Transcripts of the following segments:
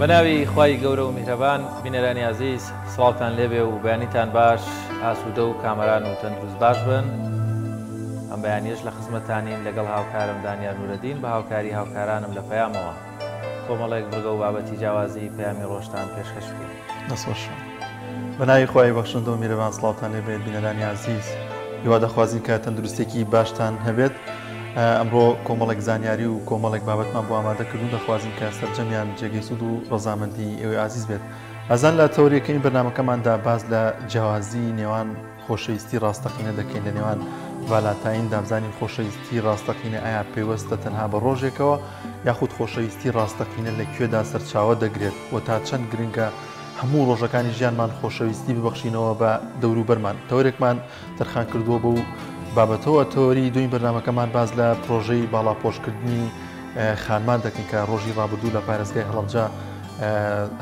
بەناوی خوای گەورە و میهرەبان بینەرانی عەزیز سڵاوتان لێبێ و بەیانیتان باش ئاسوودە و کامەران و تەندروست باش بن. ئەم بەیانیش لە خزمەتانین لەگەڵ هاوکارم دانیار نورەدین بە هاوکاری هاوکارانم لە پەیامەوە کۆمەڵێک بڕگە و بابەتی جیاوازی پەیامی ڕۆژتان پێشکەش بکەین. دەستخۆش بەناوی خوای بەخشندە و میهرەبان سڵاوتان لێبێت بینەرانی عەزیز. هیوا دەخوازین کە تەندروستێکی باشتان هەبێت. ئەمڕۆ کۆمەڵێک زانیاری و کۆمەڵێک بابەتمان بۆ ئامادەکردوون دەخوازین کە سەرجەمیان جێگەی سوود و ڕەزامەندی ئێوەی عەزیز بێت. ئەزان لە تەورەکەی بەرنامەکەماندا باز لە جیاوازی نێوان خۆشەویستی ڕاستەقینە دەکەین لە نێوان ڤالانتاین دابزانین خۆشەویستی ڕاستەقینە ئایا پێوەستە تەنها بە ڕۆژێکەوە یاخود خۆشەویستی ڕاستەقینە لەکوێدا سەرچاوە دەگرێت و تا چەند گرنگە هەموو ڕۆژەکانی ژیانمان خۆشەویستی ببەخشینەوە بە دەوروبەرمان. تەورێکمان تەرخان کردووە بە و بابەتەوە تۆری دوین بەرنامەکەمان باز لە پرۆژەی باڵاپۆشکردنی خانمان دەکەین کە ڕۆژی ڕابردوو لە پارێزگای هەڵەبجە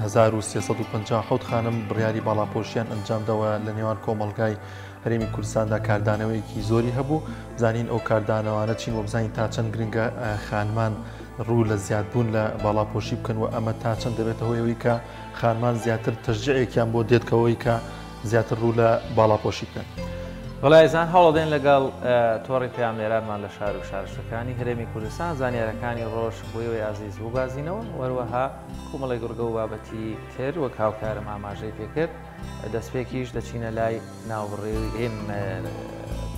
1357 خانم بڕیاری باڵاپۆشیان ئەنجامدەوە لە نێوان کۆمەڵگای هەرێمی کوردستاندا کاردانەوەیەکی زۆری هەبوو. زانین ئەو کاردانەوانە چین و بزانین تا چەند گرنگە خانمان ڕوو لە زیادبوون لە باڵاپۆشی بکەن و ئەمە تا چەند دەبێتەوە ئەوەی کە خانمان زیاتر تەشجیعێکیان بۆ دێتکەوەی کە زیاتر ڕوو لە باڵاپۆشی بکەن. وەڵایزان هەوڵەدەین لەگەڵ تۆڕی پەیامنێرانمان لە شار و شارشەکانی هەرێمی کوردستان زانیارەکانی ڕۆژ بۆیەوەی عەزیز بگوازینەوە. وەروەها کۆمەڵێک ڕگە و بابەتی تر وەک هاوکارم ئاماژەی پێکرد دەستپێکیش دەچینە لای ناوبڕێی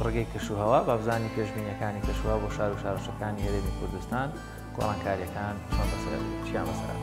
ڕگەی کەشوهەوا بابزانی پێشبینیەکانی کەشوها بۆ شار و شارشەکانی هەرێمی کوردستان گۆڕانکاریەکان چۆن بەسەر چیان بەسەرات.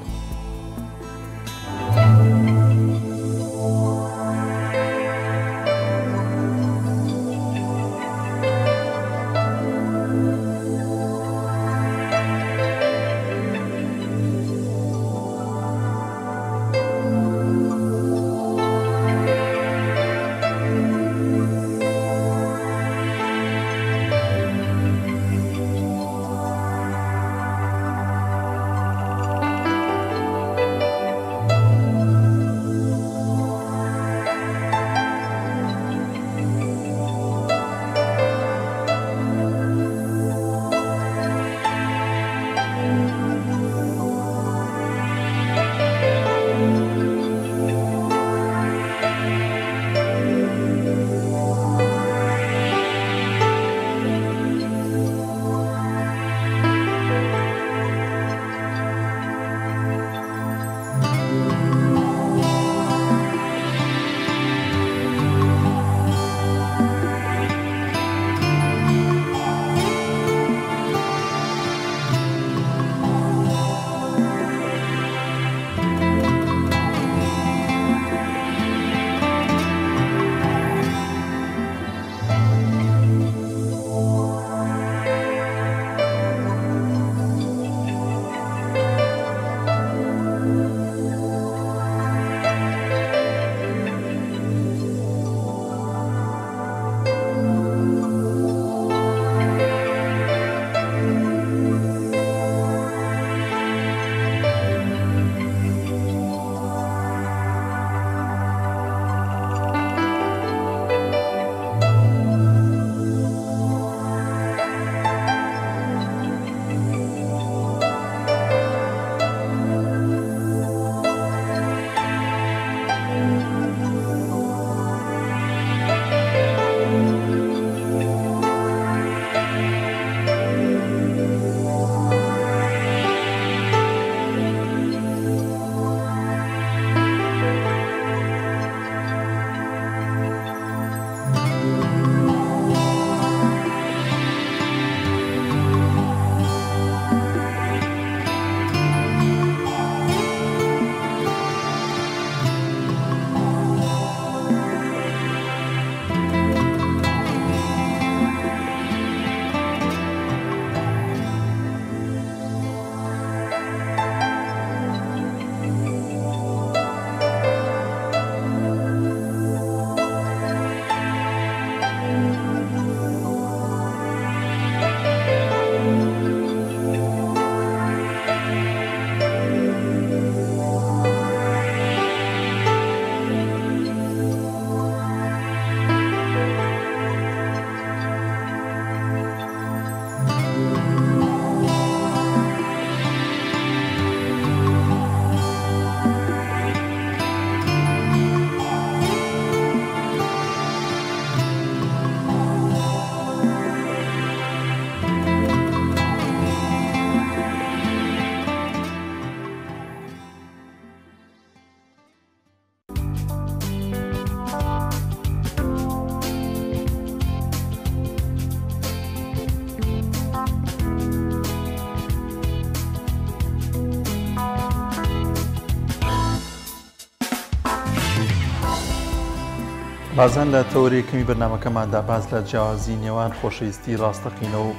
بازان لە تەورێکمی بەرنامەکەماندا باز لە جیاوازی نێوان خۆشەویستی ڕاستەقینە و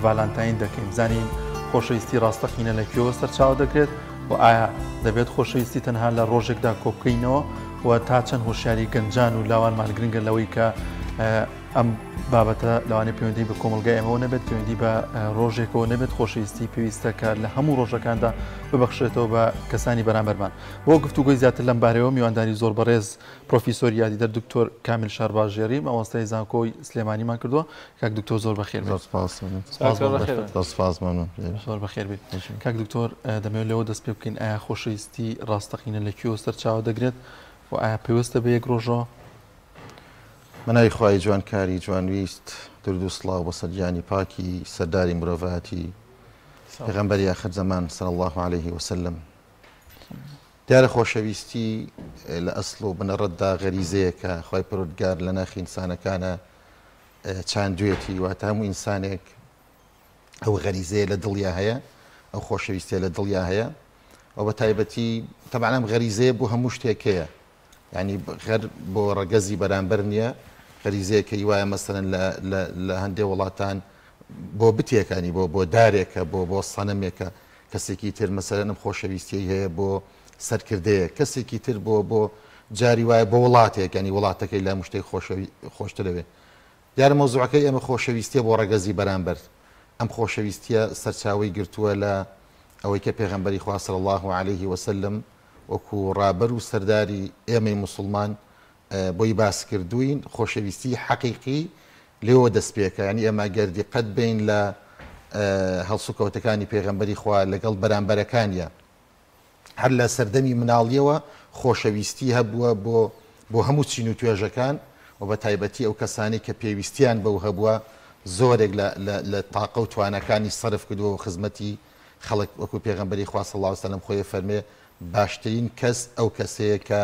ڤالانتاین دەکەین بزانین خۆشەویستی ڕاستەقینە لەکوێوە سەرچاو دەکرێت و ئایا دەبێت خۆشەویستی تەنها لە ڕۆژێکدا کۆبکەینەوە و تا چەند هۆشیاری گەنجان و لاوانمان گرنگە لەوەی کە ئەم بابەتە لەوانەیە پەیوەندی بە کۆمەلگای ئەمەوە نەبێت پەیوەندی بە ڕۆژێکەوە نەبێت خۆشەویستی پێویستە کە لە هەموو ڕۆژەکاندا ببەخشێتەوە بە کەسانی بەرامبەرمان بۆ گفتوگۆی زیاتر لەم بارەوە میوانداری زۆر بەڕێز پرۆفیسۆر یادیدەر دکتۆر کامل شارباژێری مامۆستای زانکۆی سلێمانیمان کردووە کاک دکتۆر زۆر بەخێر زۆر بەخێر بێت کاک دکتۆر دەمەوێت لەوە دەست پێ بکەین ئایا خۆشەویستی ڕاستەقینە لەکوێوە سەرچاوە دەگرێت و ئایا پێویستە بە یەک ڕۆژەوە منای خوای جوانکاری جوانویست درود و سڵاو بە سەرجانی پاکی سەرداری مرۆڤاتی پێغەمبەری ئاخر زەمان صلی الله عليه وسلم دیارە خۆشەویستی لە ئەسڵ و بنەڕەتدا غەریزەیە کە خوای پەروەردگار لە ناخی ئینسانەکانە چاندوێتی واتە هەموو ئینسانێک ئەو غەریزەیە لە دڵیا هەیە ئەو خۆشەویستیە لە دڵیا هەیە و بە تایبەتی تەبعاً ئەم غەریزەیە بۆ هەموو شتێکەیە یعنی غەر بۆ ڕەگەزی بەرامبەر نییە غەریزەیەکە وایە مەسەرەن لە هەندێک وڵاتان بۆ بتێکانی بۆ دارێکە بۆ سەنەمێکە کەسێکی تر مەسەرەن ئەم خۆشەویستی هەیە بۆ سەرکردەیە کەسێکی تر بۆ جاری وایە بۆ وڵاتێک ینی وڵاتەکەی لە شتێک خۆشترەوێ دیارە مۆزوعەکەی ئەمە خۆشەویستیە بۆ ڕەگەزی بەرامبەر ئەم خۆشەویستیە سەرچاوی گرتووە لە ئەوەی کە پێغەمبەری خوا صلی الله عليه وسلم وەکو ڕابەر و سەرداری ئێمەی موسڵمان بۆی باس کردوین خۆشەویستی حەقیقی لێوە دەست پێکە ینی ئێمە گەردی قەت بین لە هەڵسوکەوتەکانی پێغەمبەری خوا لەگەڵ بەرامبەرەکانیە هەر لە سەردەمی مناڵیەوە خۆشەویستی هەبووە بۆ هەموو چین و توێژەکان و بە تایبەتی ئەو کەسانی کە پێویستیان بەو هەبووە زۆرێک لە تاقە و توانەکانی سەرف کردووە و خزمەتی خەڵک وەکو پێغەمبەری خوا صلی الله عليه وسلم خۆی فەرمێ باشترین کەس ئەو کەسەیە کە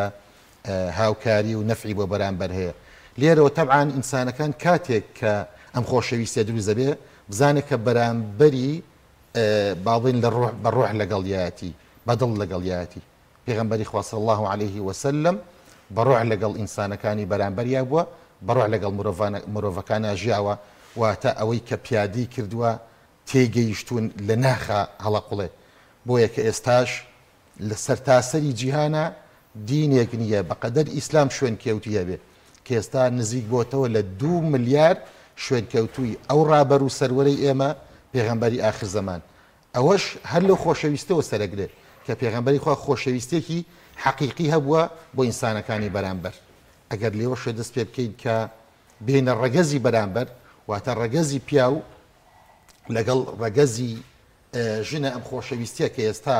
هاوکاری و نەفعی بۆ بەرامبەر هەیە لێرەوە تەبعاً ئینسانەکان کاتێک کە ئەم خۆشەویستیە دروست دەبێ بزانێت کە بەرامبەری باڵین بە ڕۆح لەگەڵیەتی بەدڵ لەگەڵیەتی پێغەمبەری خوا صلی الله عليه وسلم بە ڕۆح لەگەڵ ئینسانەکانی بەرامبەریا بووە بە ڕۆح لەگەڵ مرۆڤەکانە ژیاوە واتە ئەوەی کە پیادی کردووە تێگەیشتون لە ناخە هەڵەقوڵێ بۆیە کە ئێستاش لە سەرتاسەری جیهانە دینێک نییە بەقەدەر ئیسلام شوێن کەوتی هەبێ کە ئێستا نزیک بۆتەوە لە 2 ملیار شوێن کەوتووی ئەو ڕابەر و سەروەرەی ئێمە پێغەمبەری ئاخر زەمان ئەوەش هەر لە خۆشەویستەوە سەرەگرێت کە پێغەمبەری خوا خۆشەویستێکی حەقیقی هەبووە بۆ ئینسانەکانی بەرامبەر ئەگەر لێوە شوێ دەست پێ بکەین کە بینە ڕەگەزی بەرامبەر واتە ڕەگەزی پیاو لەگەڵ ڕەگەزی ژنە ئەم خۆشەویستیە کە ئێستا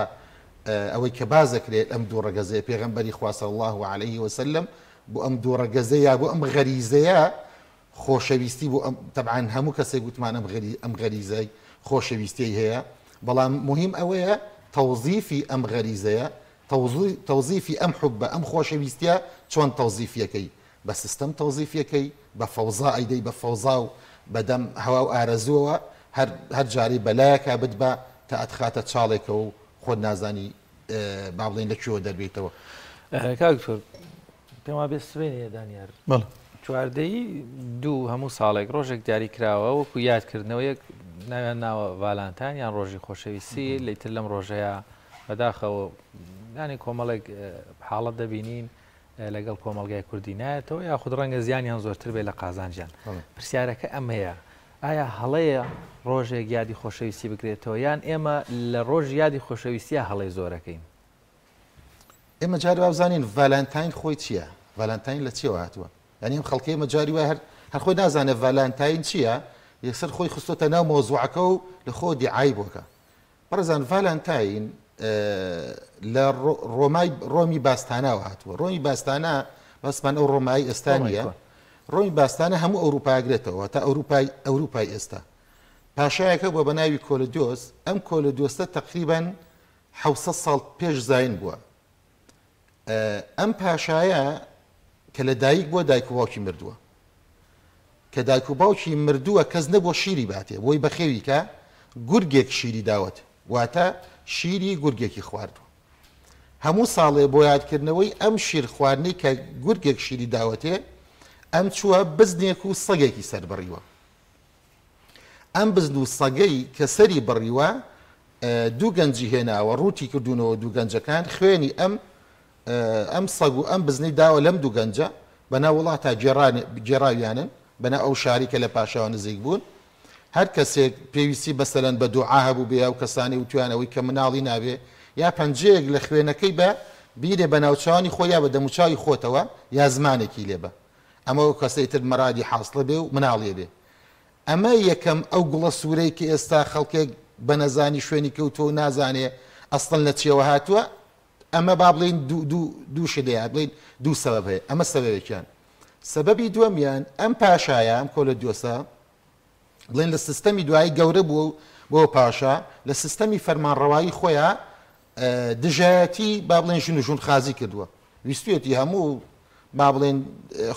ئەوەی کە بازەکرێت ئەم دوو ڕەگەزەیە پێغەمبەری خوا صلی الله عليه وسلم بۆ ئەم دوو ڕەگەزەیە بۆ ئەم غەریزەیە خۆشەویستی بۆ تەبعاً هەموو کەسێک گوتمان ئەم غەریزەی خۆشەویستی هەیە بەڵام مهم ئەوەیە تەوزیفی ئەم غەریزەیە تەوزیفی ئەم حوبە ئەم خۆشەویستیە چۆن تەوزیفیەکەی بە سیستەم تەوزیفیەکەی بە فەوزا ئەیدەی بە فەوزا و بەدەم هەوا و ئارەزووەوە هەر جاری بەلایەکە بت بە تا ئەتخاتە چاڵێکە و خۆت نازانی با بڵێن لەکوێوە دەربێتەوە کاکتۆر پێم وا بێت سبەینێ دانیار چواردەیی دوو هەموو ساڵێک ڕۆژێک دیاری کراوە وەکو یادکردنەوە یەک ناویان ناوە ڤالانتاین یان ڕۆژی خۆشەویستی لەیتر لەم ڕۆژەیە بەداخەوە ینی کۆمەڵێک حاڵەت دەبینین لەگەڵ کۆمەلگای کوردی نایەتەوە یاخود ڕەنگە زیانیان زۆرتر بێت لە قازانجیان پرسیارەکە ئەمەیە ئایا هەڵەیە ڕۆژێک یادی خۆشەویستی بکرێتەوە یان ئێمە لە ڕۆژ یادی خۆشەویستیە هەڵەی زۆرەکەین ئێمە جاری وا بزانین ڤالانتاین خۆی چییە ڤالانتاین لە چیەوە هاتووە یعنی ئەم خەڵکی ئێمە جاری وای هەر خۆی نازانێت ڤالانتاین چییە یەکسەر خۆی خستۆتە ناو مۆزوعەکە و لە خۆ دیعای بۆکە بەڕێزان ڤالانتاین لە ڕۆمی باستاناوە هاتووە ڕۆمی باستانە بەسمان ئەو ڕۆمایی ئێستانیە ڕۆمی باستانە هەموو ئەوروپاگرێتەوە تا ئەوروپای ئێستا پاشایەکە بۆ بە ناوی کۆلۆدیۆس ئەم کۆلۆدیۆسە تقریباً 700 ساڵ پێش زاین بووە ئەم پاشایە کە لە دایک بۆ دایک و باوکی مردووە کە دایک و باوکی مردووە کەس نەبووە شیری باتێ بۆی بەخێوی کە گورگێک شیری داوت واتە شیری گورگێکی خواردووە هەموو ساڵێ بۆ یادکردنەوەی ئەم شیر خواردنەی کە گورگێک شیری داوەتێ ئەم چووە بزنێک و سەگێکی سەر بڕیوە. ئەم بزن و سەگەی کە سەری بڕیوە دوو گەنجی هێناوە ڕووتی کردوونەوە دوو گەنجەکان خوێنی ئەم سەگ و ئەم بزنەی داوە لەم دوو گەنجە بەناو وڵاتە جێراویانن بەناو ئەو شاری کە لە پاشاوە نزیک بوون. هەر کەسێک پێویستی بەسەرەن بە دوعا هەبوو بێ ئەو کەسانی وتوانەوەی کە مناڵی نابێ یا پەنجەیەک لە خوێنەکەی بە بیرێ بە ناوچوانی خۆی یا بە دەموچاوی خۆتەوە یا زمانێکی لێبە ئەمە کەسەی تر مەرادی حاصلە بێ و مناڵێ بێ. ئەمە یەکەم ئەو گوڵە سوورەی کە ئێستا خەڵکێک بە نەزانی شوێنی کەوتۆ و نازانێ ئەسڵ لە چێوە هاتووە. ئەمە با بڵین دوو شدەیە بڵین دوو سەبەب هەیە. ئەمە سەبەبێکیان. سەبەبی دووەمیان ئەم پاشایە ئەم کۆلە دۆسە بڵێن لە سیستەمی دوایی گەورە بووە بۆ پاشا لە سیستەمی فەرمانڕەوایی خۆیان دژایەتی با بڵێن ژن و ژون خازی کردووە. ویستوێتی هەموو با بڵێن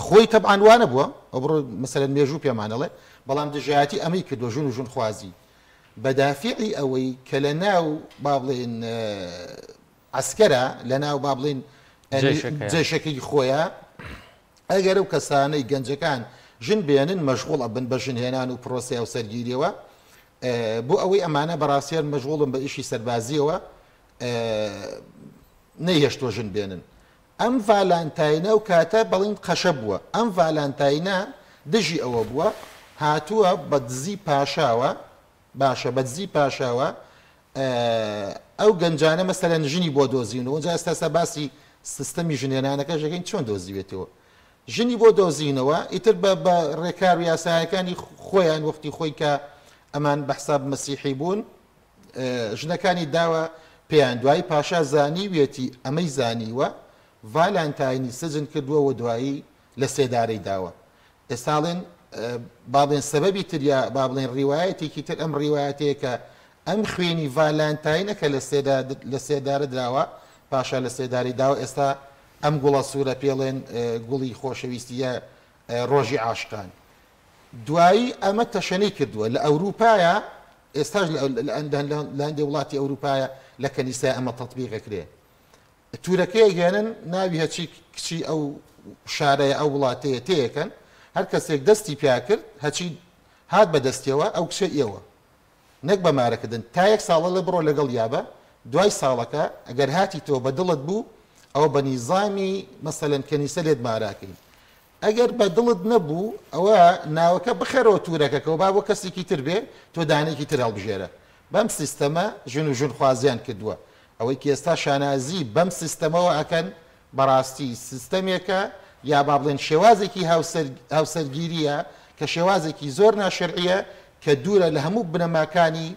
خۆی تەبعانوانە بووە ئەو بڕۆ مەسەلەن مێژوو پێمانەڵێ بەڵام دژایەتی ئەمەی کردووە ژن و ژون خوازی بەدافعی ئەوەی کە لە ناو با بڵێن عسکەرە لە ناو با بڵێن جێشەکەی خۆیان ئەگەر ئەو کەسانەی گەنجەکان ژن بێنن مەشغوڵ ئەبن بە ژن هێنان و پرۆسی و سەرگیریەوە بۆ ئەوەی ئەمانە بەڕاستیان مەشغوڵن بە ئیشی سەربازیەوە نەیهێشتۆ ژن بێنن. ئەم ڤالانتاینە و کاتە بەڵین قەشە بووە. ئەم ڤالانتاینە دژی ئەوە بووە هاتووە بە دزی پاشاوە باشە بە دزی پاشاوە ئەو گەنجانە مەسەلەن ژنی بۆ دۆزینەوە ئەوجا ئێستا باسی سیستەمی ژنێنانەکە ژەکەین چۆن دۆزیوێتەوە. ژنی بۆ دۆزینەوە ئیتر بە ڕێکار و یاسایەکانی خۆیان وەختی خۆی کە ئەمان بەحساب مەسیحی بوون ژنەکانی داوە پێیان دوای پاشا زانیوێتی ئەمەی زانیوە ڤالانتاینی سجن کردووە دوایی لە سێدارەی داوە. ئێستاڵێن بابڵێن سەبەبی تریا با بڵێن ڕیوایەتێکی تر ئەم ڕیوایەتەیە کە ئەم خوێنی ڤالانتاینەکە لە سێدارە دراوە پاشا لە سێداری داوە ئێستا ئەم گوڵە سوورە پێڵێن گوڵی خۆشەویستیە ڕۆژی عاشقان. دوایی ئەمە تەشەنەی کردووە لە ئەوروپایە ئێستاش لە هەندێک وڵاتی ئەوروپایە لە کەنیسای ئەمە تەطبیقەکرێ. تورەکەی گەێنن ناوی هەچی کچی ئەو شارەیە ئەو وڵاتەیە تەیەکەن هەر کەسێک دەستی پیا کرد هەچی هات بە دەستیەوە ئەو کچە ئێوە نەک بەمارەکردن تا یەک ساڵە لە بڕۆ لەگەڵ یابە دوای ساڵەکە ئەگەر هاتی تۆ بە دڵت بوو ئەوە بە نیزامی مەسەلەن کەنیسە لێت ماراکەین. ئەگەر بە دڵت نەبوو ئەوە ناوەکە بخێرەوە تورەکەەوە با بۆ کەسێکی تر بێ تۆ دانێکی تر هەڵبژێرە. بەم سیستەمە ژن و ژن خوازیان کردووە. ئەوەی کە ئێستا شانازی بەم سیستەمەوە ئەکەن بەڕاستی سیستەمێکە یا با بڵێن شێوازێکی هاوسەرگیریە کە شێوازێکی زۆر ناشرعیە کە دوورە لە هەموو بنەماکانی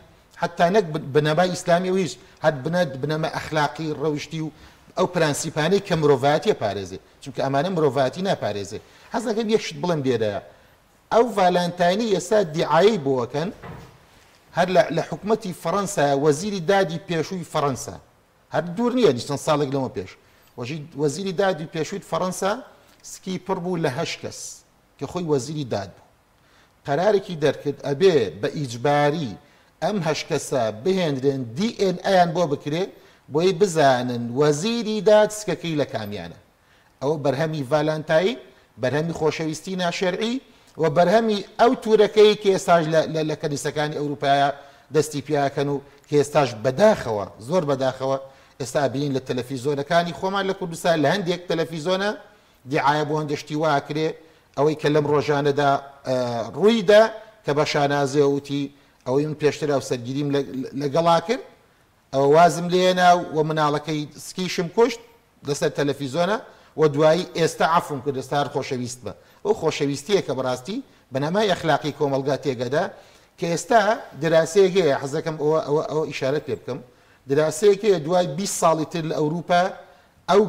حتا نەک بنەمای ئیسلامی و هیچ هەر بنەمە ئەخلاقی ڕەوشتی و ئەو پرانسیپانەی کە مرۆڤایەتیە پارێزێ چونکە ئەمانە مرۆڤایەتی ناپارێزێ. حەز دەکەم یەکشت بڵم بێرەیە ئەو ڤالانتاینی ئێستا دیعایی بۆەکەن هەر لە حکومەتی فەڕەنسا وەزیری دادی پێشووی فەڕەنسا هەر دوور نییە چەند ساڵێک لەمە پێش وەزیری دادی پێشووی فەڕەنسا سکی پڕ بوو لە 8 کەس کە خۆی وەزیری داد بوو. قەرارێکی دەرکرد ئەبێ بە ئیجباری ئەم 8 کەسە بهێنرێن DNA بۆ بکرێ بۆی بزانن وەزیری داد سکەکەی لە کامیانە. ئەوە بەرهەمی ڤالانتاین بەرهەمی خۆشەویستی ناشەرعی و بەرهەمی ئەو تورەکەی کە ئێستاش لە کەنیسەکانی ئەوروپایە دەستی پیاکەن و کە ئێستاش بەداخەوە زۆر بەداخەوە ئێستا بینین لە تەلەڤیزۆنەکانی خۆمان لە کوردستان لە هەندێک تەلەڤیزۆنە دیعایە بۆ هەندشتی واکرێ ئەوەی کە لەم ڕۆژانەدا ڕوویدا کە بە شانازێ وتی ئەوەی من پێشتر ئەو سەرگیریم لەگەڵا کرد ئەوە وازم لێنا و مناڵەکەی سکیشم کوشت لەسەر تەلەڤیزۆنە و دوایی ئێستا عەفوم کرد ئێستا خۆشەویست بە ئەو خۆشەویستیە کە بەڕاستی بەنامای ئەخلاقی کۆمەلگا تێگەدا کە ئێستا دراسەیەک هەیە حەزەکەم ئەوە ئیشارەت پێ بکەم دراسەیەک هەیە دوای 20 ساڵی تر لە ئەوروپا ئەو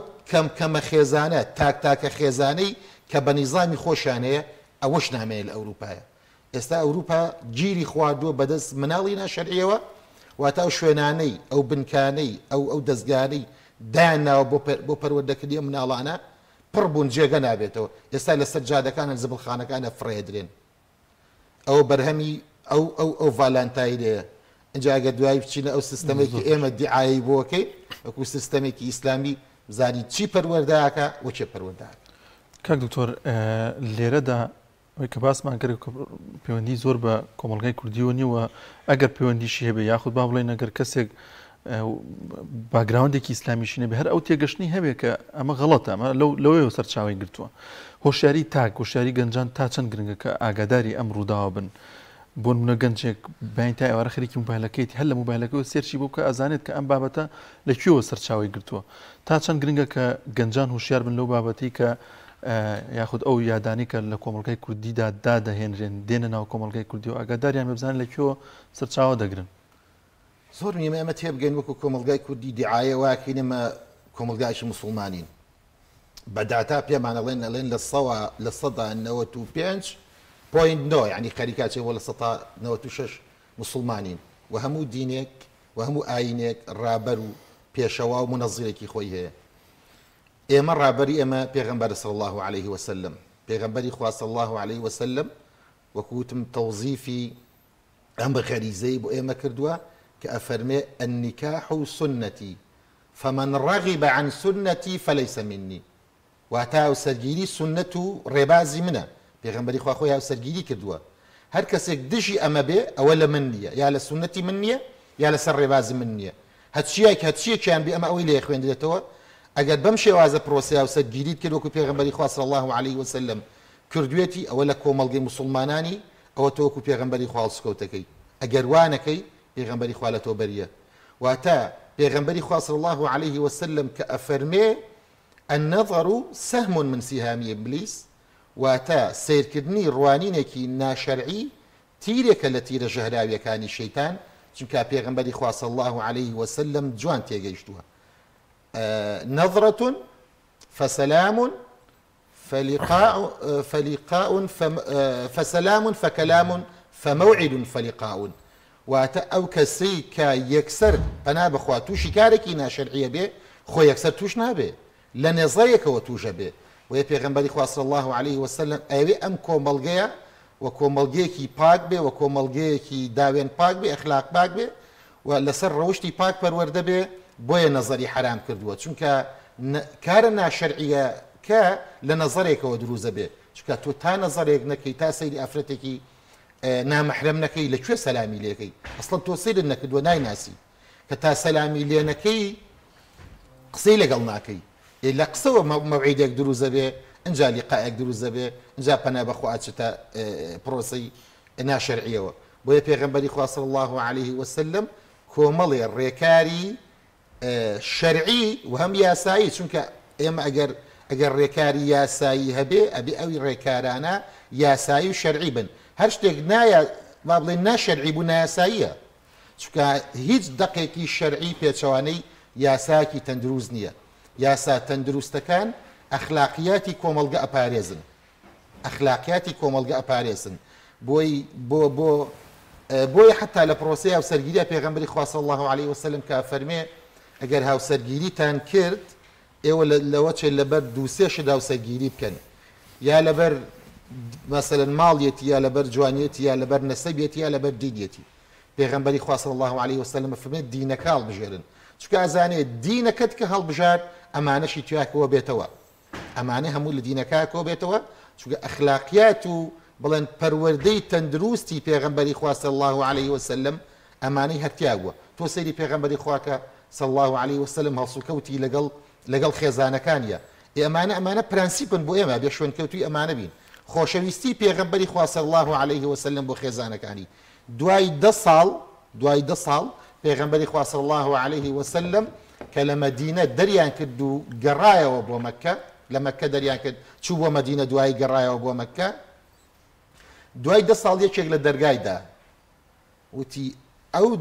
کەمە خێزانە تاکتاکە خێزانەی کە بە نیزامی خۆشانەیە ئەوەش نامەیە لە ئەوروپایە. ئێستا ئەوروپا گیری خواردووە بەدەست مناڵی ناشەرعیەوە واتە ئەو شوێنانەی ئەو بنکانەی ئەو دەستگانەی دایانناوە بۆ پەروەردەکردنی مناڵانە پڕ بوون جێگە نابێتەوە. ئێستا لەسەر جادەکانە زبڵخانەکانە فرێدرێن. ئەوە بەرهەمی ئەو ڤالانتاینەیە. اینجا ئەگەر دوای بچینە ئەو سیستەمێکی ئێمە دیعایی بۆکەی وەکو سیستەمێکی ئیسلامی زانی چی پەروەردەکە و چێ پەروەردەکە. کاک دکتۆر لێرەدا ئەوەی کە باسمان کرد پەیوەندی زۆر بە کۆمەڵگای کوردیەوە نیوە ئەگەر پەیوەندیشی هەبێ یاخود با بڵێن ئەگەر کەسێک باگراوندێکی ئیسلامیشی نەبێ هەر ئەو تێگەشتنی هەبێ کە ئەمە غەڵەتە ئەمە لەوەیەوە سەرچاوی گرتووە هۆشیاری تاک هۆشیاری گەنجان تا چەند گرنگە کە ئاگاداری ئەم ڕووداوە بن بۆ نمونە گەنجێک باین تا ئێوارە خەریکی موبایلەکەیتی هەر لە موبایلەکەەوە سێرچی بۆ کە ئەزانێت کە ئەم بابەتە لەکوێوە سەرچاوی گرتووە تا چەند گرنگە کە گەنجان هوشیار بن لەو بابەتی کە یاخود ئەو یادانی کە لە کۆمەڵگای کوردیدا دادەهێنرێن دێنە ناو کۆمەڵگای کوردی و ئاگاداریان بزانن لەکوێوە سەرچاوە دەگرن زۆر نیمە ئەمە تێبگەین وەکو کۆمەڵگای کوردی دیعاە واکەینەمە کۆمەلگایشی مسلمانین بەداتا پێمانەڵێن ئەڵێن لە سەدا 95.9 یعنی خەریکاچێەوە لە 96 مسلمانین و هەموو دینێک و هەموو ئاینێک ڕابەر و پێشەوا و منەزیرێکی خۆی هەیە ئێمە ڕابەری ئێمە پێغەمبەر صلی الله عليه وسلم پێغەمبەری خوا صلی الله عليه وسلم وەکوتم تەوزیفی ئەم بە غەریزەی بۆ ئێمە کردووە کە ئەفەرمێ النکاح سنەتی فمن رغب عن سنەتی فليس مني واتە هاوسەرگیری سنەت و ڕێبازی منە پێغەمبەری خوا خۆی هاوسەرگیری کردووە هەر کەسێک دژی ئەمە بێ ئەوە لە من نییە یا لە سنەتی من نییە یا لەسەر ڕێبازی من نییە هەچیەکیان بێ ئەمە ئەوەی لێ خوێندرێتەوە ئەگەر بەم شێوازە پرۆسی هاوسەرگیریت کرد وەکو پێغەمبەری خوا صلی الله عليه وسلم کردوێتی ئەوە لە کۆمەڵگەی مسلمانانی ئەوە تۆ وەکو پێغەمبەری خوا هەڵسکەوتەکەی ئەگەر وانەکەی پێغەمبەری خوا لە تۆ بەریە واتە پێغەمبەری خوا صلی الله عليه وسلم کە ئەفەرمێ النظر سهم من سهام إبليس واتە سیرکردنی ڕوانینێکی ناشەرعی تیرێکە لە تیرە ژەهراویەکانی شەیتان چونکە پێغەمبەری خوا صلی الله عليه وسلم جوان تێگەیشتووە نظرة فسلام فسلام فكلام فموعد فلقاء واتە ئەو کەسەی کە یەکسەر پەنا بخوا تووشی کارێکی ناشەرعیە بێ خۆ یەکسەر توش نابێ لە نێزەیەکەوە توشە بێ وەیە پێغەمبەری خوا صلی الله عليه وسلم ئەوێ ئەم کۆمەڵگەیە و کۆمەڵگەیەکی پاک بێ و کۆمەڵگەیەکی داوێن پاک بێ ئەخلاق پاک بێ و لەسەر ڕەوشتی پاک پەروەردە بێ بۆیە نەزەری حرام کردووە چونکە کارە ناشەرعیە کە لە نەزەرێکەوە دروزە بێ چونکە تۆ تا نەزەرێک نەکەی تا سەیری ئافرەتێکی نامەحرەم نەکەی لەکوێ سەلامی لێکەی ئەسڵەن تۆ سەیرت نەکردووە نایناسی کە تا سەلامی لێ نەکەی قسەی لەگەڵ ناکەی لە قسەوە مەوعیدێک دروزە بێ ئەجا لیقایەک دروزە بێ ئەجا پەنا بەخوا چتە پرۆسەی ناشەرعیەوە بۆیە پێغەمبەری خوا صلی الله عليه وسلم کۆمەڵێ ڕێکاری شەرعی و هەم یاسایی چونکە ئێمە ئەگەر ڕێکاری یاسایی هەبێ ئەبێ ئەوی ڕێکارانە یاسایی و شەرعی بن هەر شتێک نایە با بڵێن ناشەرعی بوو نایاساییە چونکە هیچ دەقێکی شەرعی پێچەوانەی یاساکی تەندروست نییە یاسا تەندروستەکان ئەخلاقیاتی کۆمەڵگە ئەپارێزن ئەخلاقیاتی کۆمەڵگە ئەپارێزن بۆی حتا لە پرۆسی هاوسەرگیریە پێغەمبەری خوا صلی الله عليه وسلم کە فەرمێ ئەگەر هاوسەرگیریتان کرد ئێوە لەوە چێ لەبەر دووسێشت هاوسەرگیری بکەن یا لەبەر مەسەلەن ماڵیەتی یا لەبەر جوانیەتی یا لەبەر نەسەبیەتی یا لەبەر دینیەتی پێغەمبەری خوا صلی الله عليه وسلم فەرمێ دینەکە هەڵبژێرن چونکە ئەزانێت دینەکەت کە هەڵبژار ئەمانەشی تویاکەوە بێتەوە ئەمانە هەموو لە دینەکەکەوە بێتەوە چونکە ئەخلاقیات و بڵێن پەروەردەی تەندروستی پێغەمبەری خوا صلی الله عليه وسلم ئەمانەی هەرتیاوە تۆ سەیری پێغەمبەری خواکە صلی الله عليه وسلم هەڵسوکەوتی لەگەڵ خێزانەکانیە ئەمانە پرەنسیپن بۆ ئێمە بێ شوێنکەوتوی ئەمانە بین خۆشەویستی پێغەمبەری خوا صلی الله عليه وسلم بۆ خێزانەکانی دوای 10 ساڵ پێغەمبەری خوا صلی الله عليه وسلم کە لە مەدینە دەریان کرد و گەڕایەوە بۆ مەککە لە مەککە دەریان کرد چوو بۆ مەدینە دوای گەڕایەوە بۆ مەککە دوای 10 ساڵ یەکێک لە دەرگایدا وتی ئەو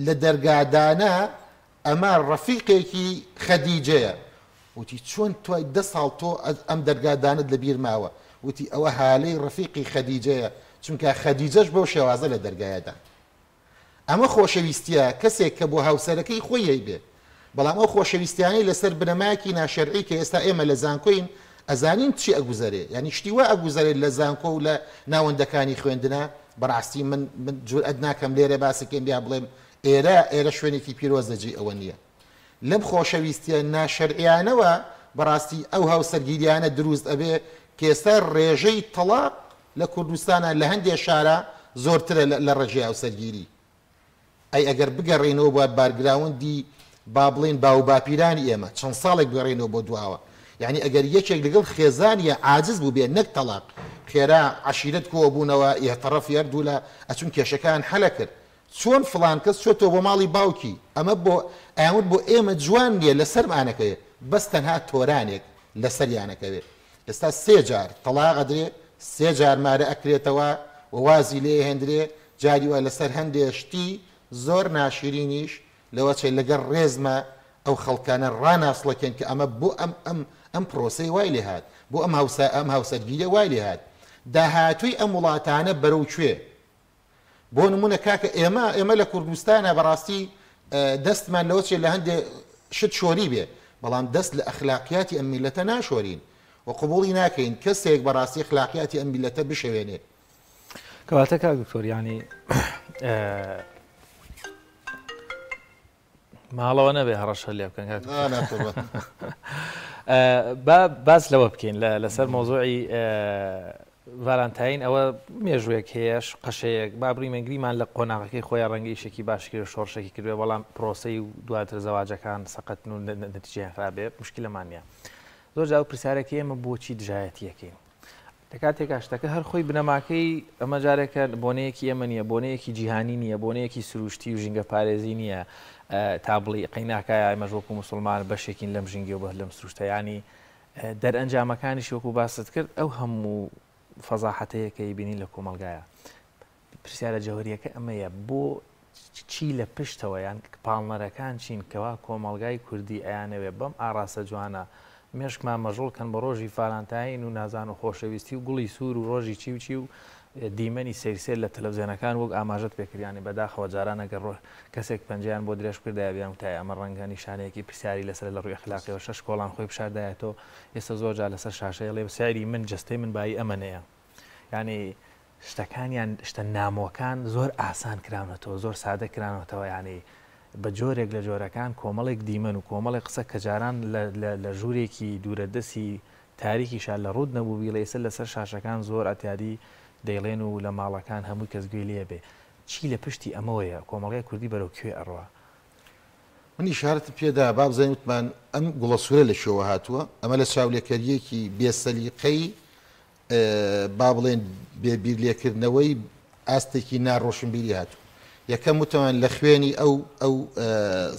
لە دەرگادانە ئەمە ڕەفیقێکی خەدیجەیە وتی چۆن توای 10 ساڵ تۆ ئەم دەرگادانت لەبیر ماوە وتی ئەوە هالەی ڕەفیقی خەدیجەیە چونکە خەدیجەش بەو شێوازە لە دەرگایەدا ئەمە خۆشەویستیە کەسێک کە بۆ هاوسەرەکەی خۆی هەیبێ بەڵام ئەو خۆشەویستیانەی لەسەر بنەمایەکی ناشەرعی کە ئێستا ئێمە لە زانکۆین ئەزانین چی ئەگوزارێ ینی شتیوە ئەگوزارێت لە زانکۆ و لە ناوەندەکانی خوێندنە بەڕاستی من جورئەت ناکەم لێرە باسەکەم بیا بڵێم ئێرە شوێنێکی پیرۆزەجی ئەوە نییە لەم خۆشەویستیە ناشەرعیانەوە بەڕاستی ئەو هاوسەرگیریانە دروست ئەبێ کە ئێستا ڕێژەی تەلاق لە کوردستانە لە هەندێک شارە زۆرترە لە ڕێژەی هاوسەرگیری. ئەی ئەگەر بگەڕێنەوە بۆ بارگراوندی با بڵێن باو باپیرانی ئێمە چەند ساڵێک بگەڕێنەوە بۆ دواوە، یعنی ئەگەر یەکێک لەگەڵ خێزانیە عاجز بوو بێ نەک تەلاق، خێرا عشیرەت کۆ بوونەوە ئێتەڕەف یەردوو لە ئەچون کێشەکان هەلە کرد، چۆن فڵان کەس چۆتەوە بۆ ماڵی باوکی، ئەمە بۆ ئەیانوت بۆ ئێمە جوان نییە لەسەرمانەکەوێت، بەس تەنها تۆرانێک لەسەریانەکەوێت. ئێستا سێ جار تەلاق ئەدرێ، سێ جار مارە ئەکرێتەوە وازی لێ هێندرێ، جاری وە لەسەر هەندێشتی زۆر ناشرینیش لەوە چێ لەگەڵ ڕێزمە ئەو خەڵکانە ڕاناسڵەکەن کە ئەمە بۆ ئەم پرۆسەی وای لێ هات، بۆ ئەم هاوسەرگیریە وای لێ هات. داهاتووی ئەم وڵاتانە بەرەو کوێ؟ بۆ نمونە کاکە ئێمە لە کوردستانە بەڕاستی دەستمان لەوە چێ لە هەندێک شت شۆری بێ، بەڵام دەست لە ئەخلاقیاتی ئەم میلەتە ناشۆرین و قبوڵی ناکەین کەسێک بەڕاستی ئەخلاقیاتی ئەم میلەتە بشەوێنێ. کەواتە کاک دکتۆر ینی ماڵەوە نەبێ هەڕەشە لێ بکەن باز لەوە بکەین لەسەر مۆزوعی ڤالانتاین ئەوە مێژوەیەک هەیەش قەشەیەک بابری مەنگریمان لە قۆناغەکەی خۆیان ڕەنگەی شێکی باشکرد شۆڕشێکی کردوێ، بەڵام پرۆسەی و دواتر زەواجەکان سەقەتن و نەتیجەیان خراپێ مشکلەمان نییە. زۆر جاو پرسیارێکی ئێمە بۆچی دژایەتیەکەین دەکاتێکا شتەکە هەر خۆی بنەماکەی ئەمە جارێکە بۆنەیەکی ئێمە نییە، بۆنەیەکی جیهانی نییە، بۆنەیەکی سروشتی و ژینگە پارێزی نییە تا بڵی قەیناکایە ئەمە ژۆک و مسلمان بەشێکین لەم ژینگی و بە لەم سروشتە، ینی دەرئەنجامەکانیش وەکو باست کرد ئەو هەموو فەزاحەتەیەکەی بینی لە کۆمەلگایە. پرسیارە جەوهریەکە ئەمەیە بۆ چی لە پشتەوە یان پاڵنەرەکان چین کەوا کۆمەلگای کوردی ئەیانەوێ بەم ئاراسە جوانە مێشکمان مەژوڵکەن بە ڕۆژی ڤالانتاین و نازان و خۆشەویستی و گوڵی سوور و ڕۆژی چی و چی و دیمەنی سەیرسێر لە تەلەڤیزیۆنەکان وەک ئاماژەت پێکردیانی بەداخەوە جاران ئەگەر کەسێک پەنجەیان بۆ درێژ کردایە بیان وتای ئەمە ڕەنگە نیشانەیەکی پرسیاری لەسەر لە ڕووی ئەخلاقیەوە شەش کۆڵان خۆی بشاردایەتەوە ئێستا زۆر جار لەسەر شاشەیە لێ سایری من جەستەی من بای ئەمەنەیە، ینی شتەکانیان شتە نامۆکان زۆر ئاسان کراونەتەوە زۆر سادە کراونەتەوە، ینی بە جۆرێک لە جۆرەکان کۆمەڵێک دیمەن و کۆمەڵی قسە کە جاران لە ژوورێکی دوورەدەسی تاریکیشان لە ڕوود نەبوو بیڵێ ئێستا لەسەر شاشەکان زۆر ئەتیادی دەیڵێن و لە ماڵەکان هەمووی کەس گوێ لێ بێ. چی لە پشتی ئەمەوەیە کۆمەڵگای کوردی بەرەو کوێ ئەڕوا؟ من ئیشارەت پێدا با بزانین وتمان ئەم گوڵە سوورە لە شێوە هاتووە، ئەمە لە چاولێکەریەکی بێسەلیقەی با بڵێن بێبیر لێکردنەوەی ئاستێکی ناڕۆشنبیری هاتووە. یەکەم وتمان لە خوێنی ئەو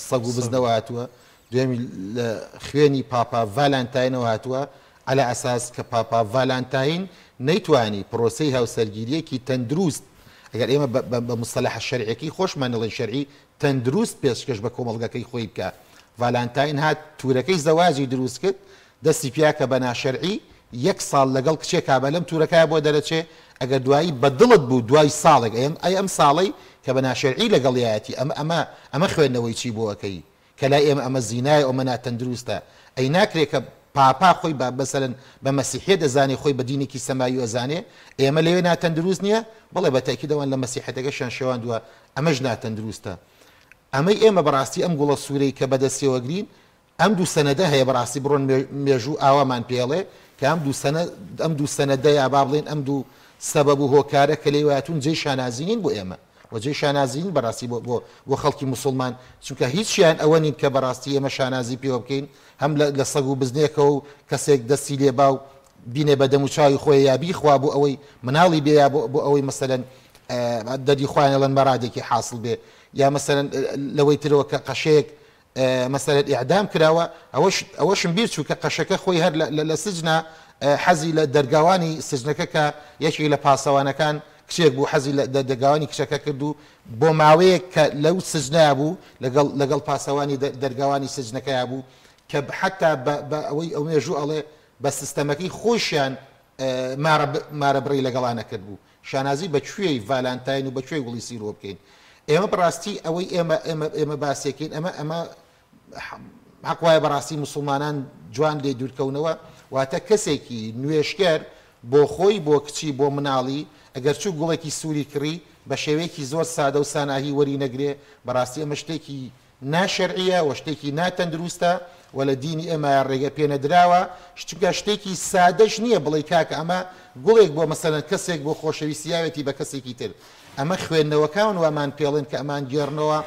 سەگ و بزنەوە هاتووە، دوێمی لە خوێنی پاپا ڤالانتاینەوە هاتووە، على ئەساس کە پاپا ڤالانتاین نەیتوانی پرۆسەی هاوسەرگیریەکی تەندروست ئەگەر ئێمە بە مستەلەح شەرعیەکەی خۆشمان دەڵێن شەرعی تەندروست پێشکەش بە کۆمەڵگەکەی خۆی بکە. ڤالانتاین هات توورەکەی زەواجی دروست کرد، دەستی پیا کە بە ناشەرعی یەک ساڵ لەگەڵ کچێکا بە لەم توورەکە بۆ دەرەچێ، ئەگەر دوایی بەدڵت بوو دوای ساڵێک ئەم ساڵی کە بە ناشەرعی لەگەڵیەتی ئەمە خوێندنەوەی چی بۆەکەی کە لای ئێمە ئەمە زینای ئەمە ناتەندروستە. ئەی ناکرێت کە پاپا خۆی بەسەرن بە مەسیحێ دەزانێ خۆی بە دینێکی سەمایی ئەزانێ ئێمە لەوێ ناتەندروست نییە، بەڵێ بە تاکیدەوە لە مەسیحەتەکەشان شێواندووە ئەمەش ناتەندروستە. ئەمەی ئێمە بەڕاستی ئەم گوڵە سوورەی کە بەدەستێوەگرین ئەم دوو سەنەدە هەیە بەڕاستی بڕۆن مێژوو ئاوامان پێڵێ کە ئەم دوو سەنەدەیە با بڵێن ئەم دوو سەبەب و هۆکارە کە لێواتون جێی شانازینین بۆ ئێمە وجێ شانازین بەڕاستی بۆ خەڵکی مسلمان، چونکە هیچیان ئەوە نین کە بەڕاستی ئێمە شانازی پێوە بکەین هەم لە سەگ و بزنێکەوە و کەسێک دەستی لێ باو بینێ بە دەموچاوی خۆی یابی خوا بۆ ئەوەی مناڵی بێ یا بۆ ئەوەی مەسەلەن دەدی خوانە لەن مەرادێکی حاصل بێ، یا مەسەلەن لەوەی ترەوە کە قەشەیەک مەسەلەن ئیعدام کراوە ئەوەشم بیر چوو کە قەشەکە خۆی هەر لە سجنە حەزی لە دەرگاوانی سجنەکە کە یەکی لە پاسەوانەکان کچێک بوو حەزی لە دەرگاوانی کچەکە کرد و بۆ ماوەیەک کە لەو سجنە بوو لەگەڵ پاسەوانی دەرگاوانی سجنەکەی بوو کە حتا بە ئەوەی ئەو مێژوو ئەڵێ بە سیستەمەکەی خۆشیان مارە بڕی لەگەڵانە کرد بوو. شانازی بەکوێی ڤالانتاین و بەکوێی گوڵی سیرۆ بکەین. ئێمە بەڕاستی ئەوەی ئێمە باسیەکەین ئەمە حەق وایە بەڕاستی مسلمانان جوان لێ دوورکەونەوە، واتە کەسێکی نوێشکەر بۆ خۆی بۆ کچی بۆ مناڵی ئەگەر چوو گوڵێکی سووری کڕی بە شێوەیەکی زۆر سادە و ساناهی وەری نەگرێ بەڕاستی ئەمە شتێکی ناشەرعیە و شتێکی ناتەندروستە و لە دینی ئێمە ڕێگە پێنەدراوە شتگە شتێکی سادەش نییە بڵێ کاکە ئەمە گوڵێک بۆ مەسەلەن کەسێک بۆ خۆشەویستیاوێتی بە کەسێکی تر ئەمە خوێندنەوەکان وامان پێڵێن کە ئەمان گێڕنەوە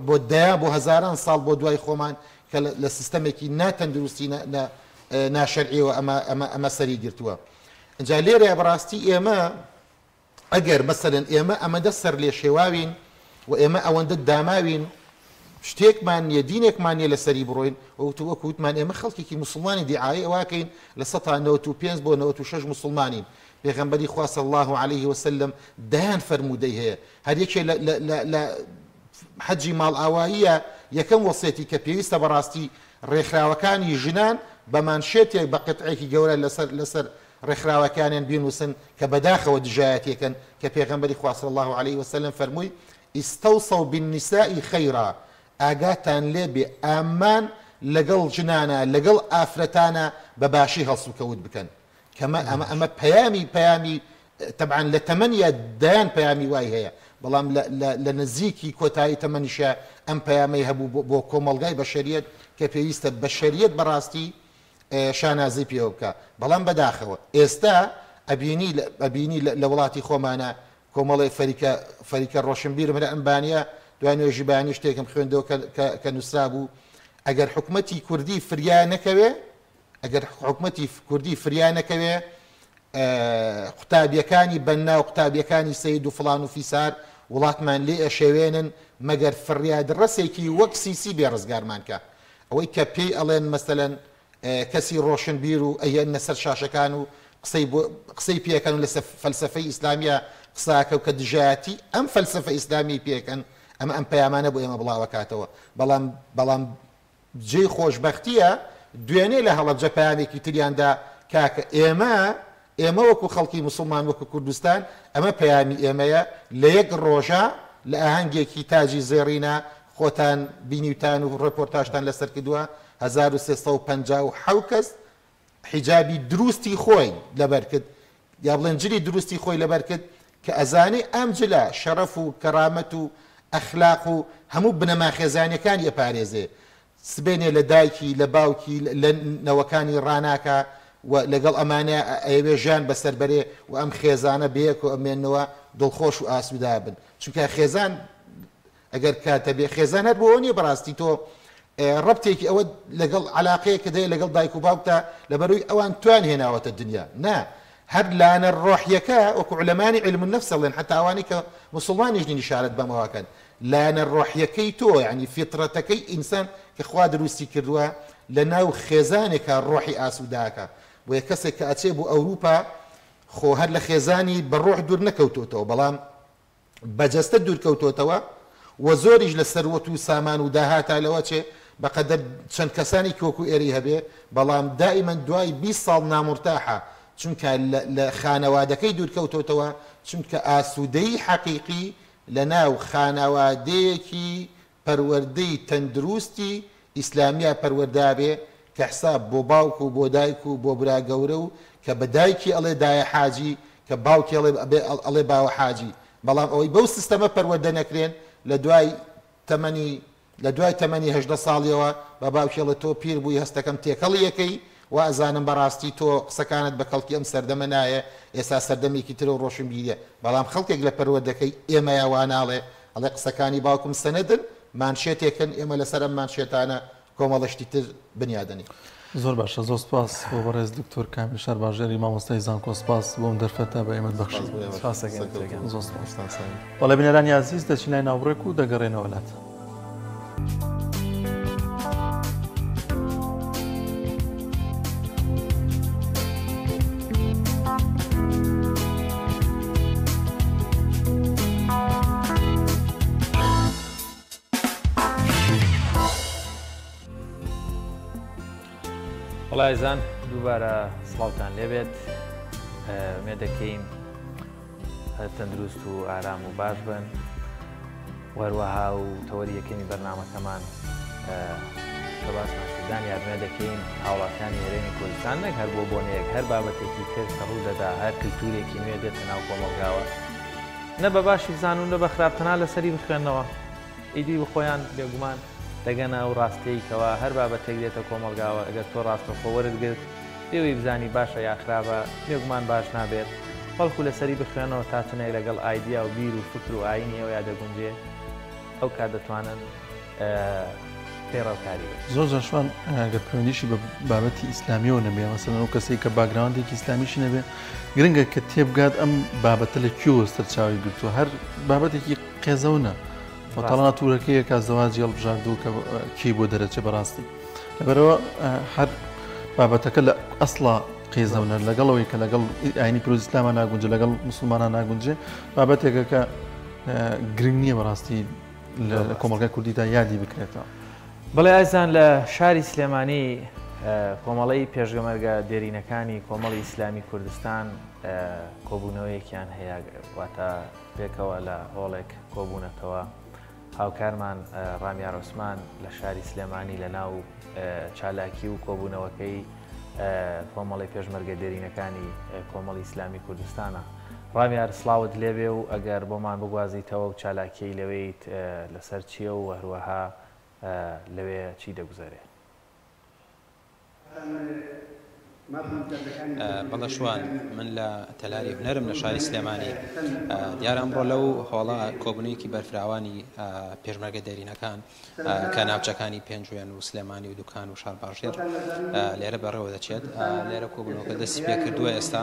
بۆ دەیا بۆ هەزاران ساڵ بۆ دوای خۆمان کە لە سیستەمێکی ناتەندروستی ناشەرعیەوە ئەمە سەری گرتووە. اینجا لێرە بەڕاستی ئێمە ئەگەر مەسەلەن ئێمە ئەمەدە سەر لێ شێواوین و ئێمە ئەوەندە داماوین شتێکمان نیە دینێکمان نیە لەسەری بڕۆین وەکووتمان ئێمە خەڵکێکی مسلمانی دیعاایی ئەواکەین لە 1995 بۆ 96 مسلمانین پێغەمبەری خوا صلی الله عليه وسلم دەیان فەرموودەی هەیە هەر یەکێ لە حەجی ماڵ ئاواییە یەکەم وەسێتی کە پێویستە بەڕاستی ڕێکخراوەکانی ژنان بەمانشێتێک بە قطعێکی گەورە لەسەر ڕێکخراوەکانیان بینوسن کە بەداخەوە دژایەتێکن کە پێغەمبەری خوا صلی الله عليه وسلم فەرمووی ئیستەوصەو بالنساء خەیرا ئاگاتان لێ بێ ئامان لەگەڵ ژنانە لەگەڵ ئافرەتانە بە باشی هەڵسوکەوت بکەن کەمە ئەمە پەیامی طبعا لە تەمەنیە دایان پەیامی وای هەیە بەڵام لە نزیکی کۆتایی تەمەنیشە ئەم پەیامەی هەبوو بۆ کۆمەڵگای بەشەریەت کە پێویستە بەشەریەت بەڕاستی شانازی پێوە بکە بەڵام بەداخەوە ئێستا ئەبینی لە وڵاتی خۆمانە کۆمەڵی فەریکە ڕۆشنبیرم لە ئەمبانیا دوای نوێژیبانی شتێکم خوێندەوە کە نووسرا بوو ئەگەر حکومەتی کوردی فریان نەکەوێ قوتابیەکانی بەننا و قوتابیەکانی سەید و فڵان و فیسار وڵاتمان لێ ئەشێوێنن مەگەر فریادڕەسێکی وەک سیسی بێ ڕزگارمانکە ئەوەی کە پێی ئەڵێن مەسەلەن کەسی ڕۆشنبیر و ئەیەنە سەر شاشەکان و قسەی پێەکەن و لە فەلسفەی ئیسلامیە قساکە و کە دژایەتی ئەم فەلسفە ئیسلامی پێکەن ئەم پەیامانە بۆ ئێمە بڵاوەکاتەوە بەڵام جێی خۆشبەختیە دوێنێ لە هەڵەبجە پەیامێکی تریاندا کاکە ئێمە وەکو خەڵکی مسلمان وەکو کوردستان ئەمە پەیامی ئێمەیە لە یەک ڕۆژە لە ئاهەنگێکی تاجی زێڕینە خۆتان بینیوتان و ڕپۆرتاژتان لەسەر کردووە 1350 کەس حیجابی دروستی خۆی لەبەر کرد یا بڵێن جلی دروستی خۆی لەبەر کرد کە ئەزانێ ئەم جلە شەرەف و کەرامەت و ئەخلاق و هەموو بنەماخێزانیەکان ئەپارێزێ سبێنێ لە دایکی لە باوکی لە نەوەکانی ڕناکە و لەگەڵ ئەمانە ئەوێ ژیان بەسەربەرێ و ئەم خێزانە بەیەک و ئەمێنەوە دڵخۆش و ئاسوودا بن چونکە خێزان ئەگەر کاتە بێ خێزان هەر بۆ نیە بەڕاستی تۆ ڕبتێکی ئەوە لەگەڵ علاقەیە کە دەیە لەگەڵ دایک و باوکتە لەبەروی ئەوان توان هێناوەتە دنیا نا هەر لاەنە ڕۆحیەکە وەکو علەمانی علم النفس دەڵێن حتا ئەوانەی کە مسلمانیش نیشارەت بەمەوەکەن لاەنە ڕۆحیەکەی تۆ یعنی فیترەتەکەی ئینسان کە خوا دروستی کردووە لە ناو خێزانێکە ڕۆحی ئاسووداکە بۆ یە کەسێک کە ئەچێ بۆ ئەوروپا خۆ هەر لە خێزانی بەڕۆح دوور نەکەوتۆتەوە بەڵام بەجەستە دوورکەوتۆتەوە و زۆریش لە سەروەت و سامان و داهاتا لەوە چێ بەقەدەر چەند کەسانی کۆکو ئێری هەبێ بەڵام دائیمەن دوای 20 ساڵ نامورتاحە چونکە لە خانەوادەکەی دوورکەوتۆتەوە چونکە ئاسوودەی حەقیقی لە ناو خانەوادەیەکی پەروەردەی تەندروستی ئیسلامیە پەروەردابێ کە حساب بۆ باوک و بۆ دایک و بۆ برا گەورە و کە بە دایکی ئەڵێ دایە حاجی کە باوکی ئەڵێ باوە حاجی بەڵام ئەوەی بەو سیستەمە پەروەردە نەکرێن لە دوای تەمەنی 18 ساڵیەوە بە باوکیڵە تۆ پیر بووی هەستەکەم تێکەڵی یەکەی و ئەزانم بەڕاستی تۆ قسەکانت بە کەڵکی ئەم سەردەمە نایە ئێستا سەردەمێکی ترە و ڕۆشنبیریە بەڵام خەڵکێک لە پەروەردەکەی ئێمە یاواناڵێ ئەڵێ قسەکانی باوکم سەنەدن مانشێتێکن ئێمە لەسەر ئەم مانشێتانە کۆمەڵەشتی تر بنیادنی زۆر باشە زۆر سپاس بۆ بەڕێز دکتۆر کامیل شەرباژێری مامۆستای زانکۆ سپاس بۆم دەرفەتە بە ئێمە بەخشید زۆر سپاس وەڵێ بینەرانی عەزیز دەچین لای ناوڕێک و دەگەڕێنەوە وڵات وڵایزان دووبارە سڵاوتان لێبێت مێ دەکەین تەندروست و ئارام و باش بن وەروەها و تەوەری یەکەمی بەرنامەکەمان شەباسمان یارمە دەکەین هاوڵاتیانی هەرێمی کوردستان نەک هەر بۆ بۆنەیەک هەر بابەتێکی تر کە ڕوو دەدا هەر کلتورێکی نوێ دێتە ناو کۆمەڵگاوە نە بە باشی بزان و نە بە خراپتەنا لەسەری بخوێنەوە ئیدی بە خۆیان بێگومان دەگەنە ئەو ڕاستەیەکەوە هەر بابەتێک دێتە کۆمەلگاوە ئەگەر تۆ ڕاستەخۆوەرت گرت پێوی بزانی باشە یاخرابە نێگومان باش نابێت بەڵکو لەسەری بخوێنەوە تا چنێک لەگەڵ ئایدیا و بیر و فکر و ئاینی ئەو یادەگونجێ ئەو کات دەتوانن پێڕەوکاری بێت. زۆر جاشوان ئەگەر پەیوەندیشی بە بابەتی ئیسلامیەوە نەبێ مەسەڵەن ئەو کەسێک کە باگراوندێکی ئیسلامیشی نەبێ گرنگە کە تێبگات ئەم بابەتە لە کوێوە سەرچاوی گرتووە هەر بابەتێکی قێزەونە تەڵانە توورەکەیە کە زەواجی هەڵبژاردوو کە کی بۆ دەرەچێ بەڕاستی لەبەرەوە هەر بابەتەکە لە ئەسڵا قێزەونە لەگەڵەوەی کە لەگەڵ ئاینی پیرۆز ئیسلامە ناگونجێ لەگەڵ موسڵمانان ناگونجێ بابەتێکە کە گرنگ نییە بەڕاستی لە کۆمەڵگای کوردیدا یادی بکرێتەوە. بەڵێ ئازان لە شاری سلێمانی کۆمەڵی پێشگەمەرگە دێرینەکانی کۆمەڵی ئیسلامی کوردستان کۆبوونەوەیەکیان هەیە واتە پێکەوە لە هۆڵێک کۆبوونەتەوە هاوکارمان ڕامیار عوسمان لە شاری سلێمانی لە ناو چالاکی و کۆبوونەوەکەی کۆمەڵی پێشمەرگە دێرینەکانی کۆمەڵی ئیسلامی کوردستانە. ڕامیار سڵاوت لێبێ و ئەگەر بۆمان بگوازیتەوە و چالاکیی لەوەیت لەسەر چییە و هەروەها لەوێ چی دەگوزارێ؟ بەڵە شوان من لە تەلاری هونەرم لە شاری سلێمانی دیارە ئەمڕۆ لەو هۆڵە کۆبوونەیەکی بەرفراوانی پێشمەرگە دەرینەکان کە ناوچەکانی پێنجوێن و سلێمانی و دوکان و شار باشێر لێرە بەڕێوە دەچێت لێرە کۆبوونەوەکە دەستی پێ کردووە ئێستا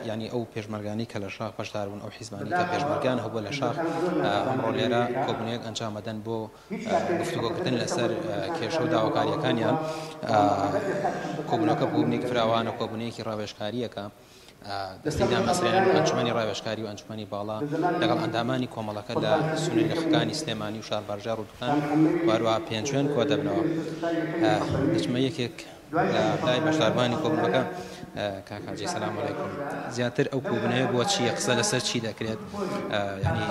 ینی ئەو پێشمەرگانی کە لە شاخ بەشدار بوون ئەو حیزبانی کە پێشمەرگان هەبووە لە شاخ ئەمڕۆ لێرە کۆبوونەیەک ئەنجامەدەن بۆ گفتوگۆکردن لەسەر کێشە و داواکاریەکانیان کۆبوونەکە بوونێکی فراوانە کۆبوونەیەکی ڕاوێژکاریەکە دەستی دامەسرێنن و ئەنجومەنی ڕاوێژکاری و ئەنجومەنی باڵا لەگەڵ ئەندامانی کۆمەڵەکە لە سنوورەخەکانی سلێمانی و شاربارژار و دوکان واروها پێنجوێن کۆ دەبنەوە دەچمە یەکێک لای بەشداربانی کۆبوونەکە کاکاجی سەلام عەلەیکوم زیاتر ئەو کۆبوونەیە بۆ چیە قسە لەسەر چی دەکرێت ینی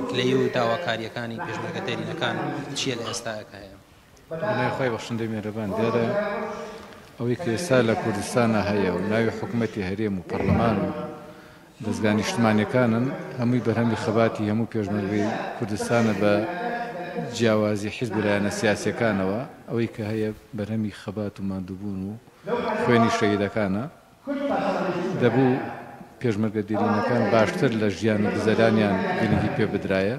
کلەی و داواکاریەکانی پێشمەرگە دەرینەکان چییە لە ئێستاەکە هەیە؟ بەڵای خۆی بەخشندەی میێرەبان دیارە ئەوەی کە ئێستا لە کوردستانە هەیە و ناوی حکوومەتی هەرێم و پەرلەمان و دەستگا نیشتمانیەکانن هەمووی بەرهەمی خەباتی هەموو پێشمەرگەی کوردستانە بە جیاوازی حیزب و لایەنە سیاسیەکانەوە ئەوەی کە هەیە بەرهەمی خەبات و ماندووبوون و خوێنی شەهیدەکانە دەبوو پێشمەرگە دێرینەکان باشتر لە ژیان و گوزەرانیان گرنگی پێ بدرایە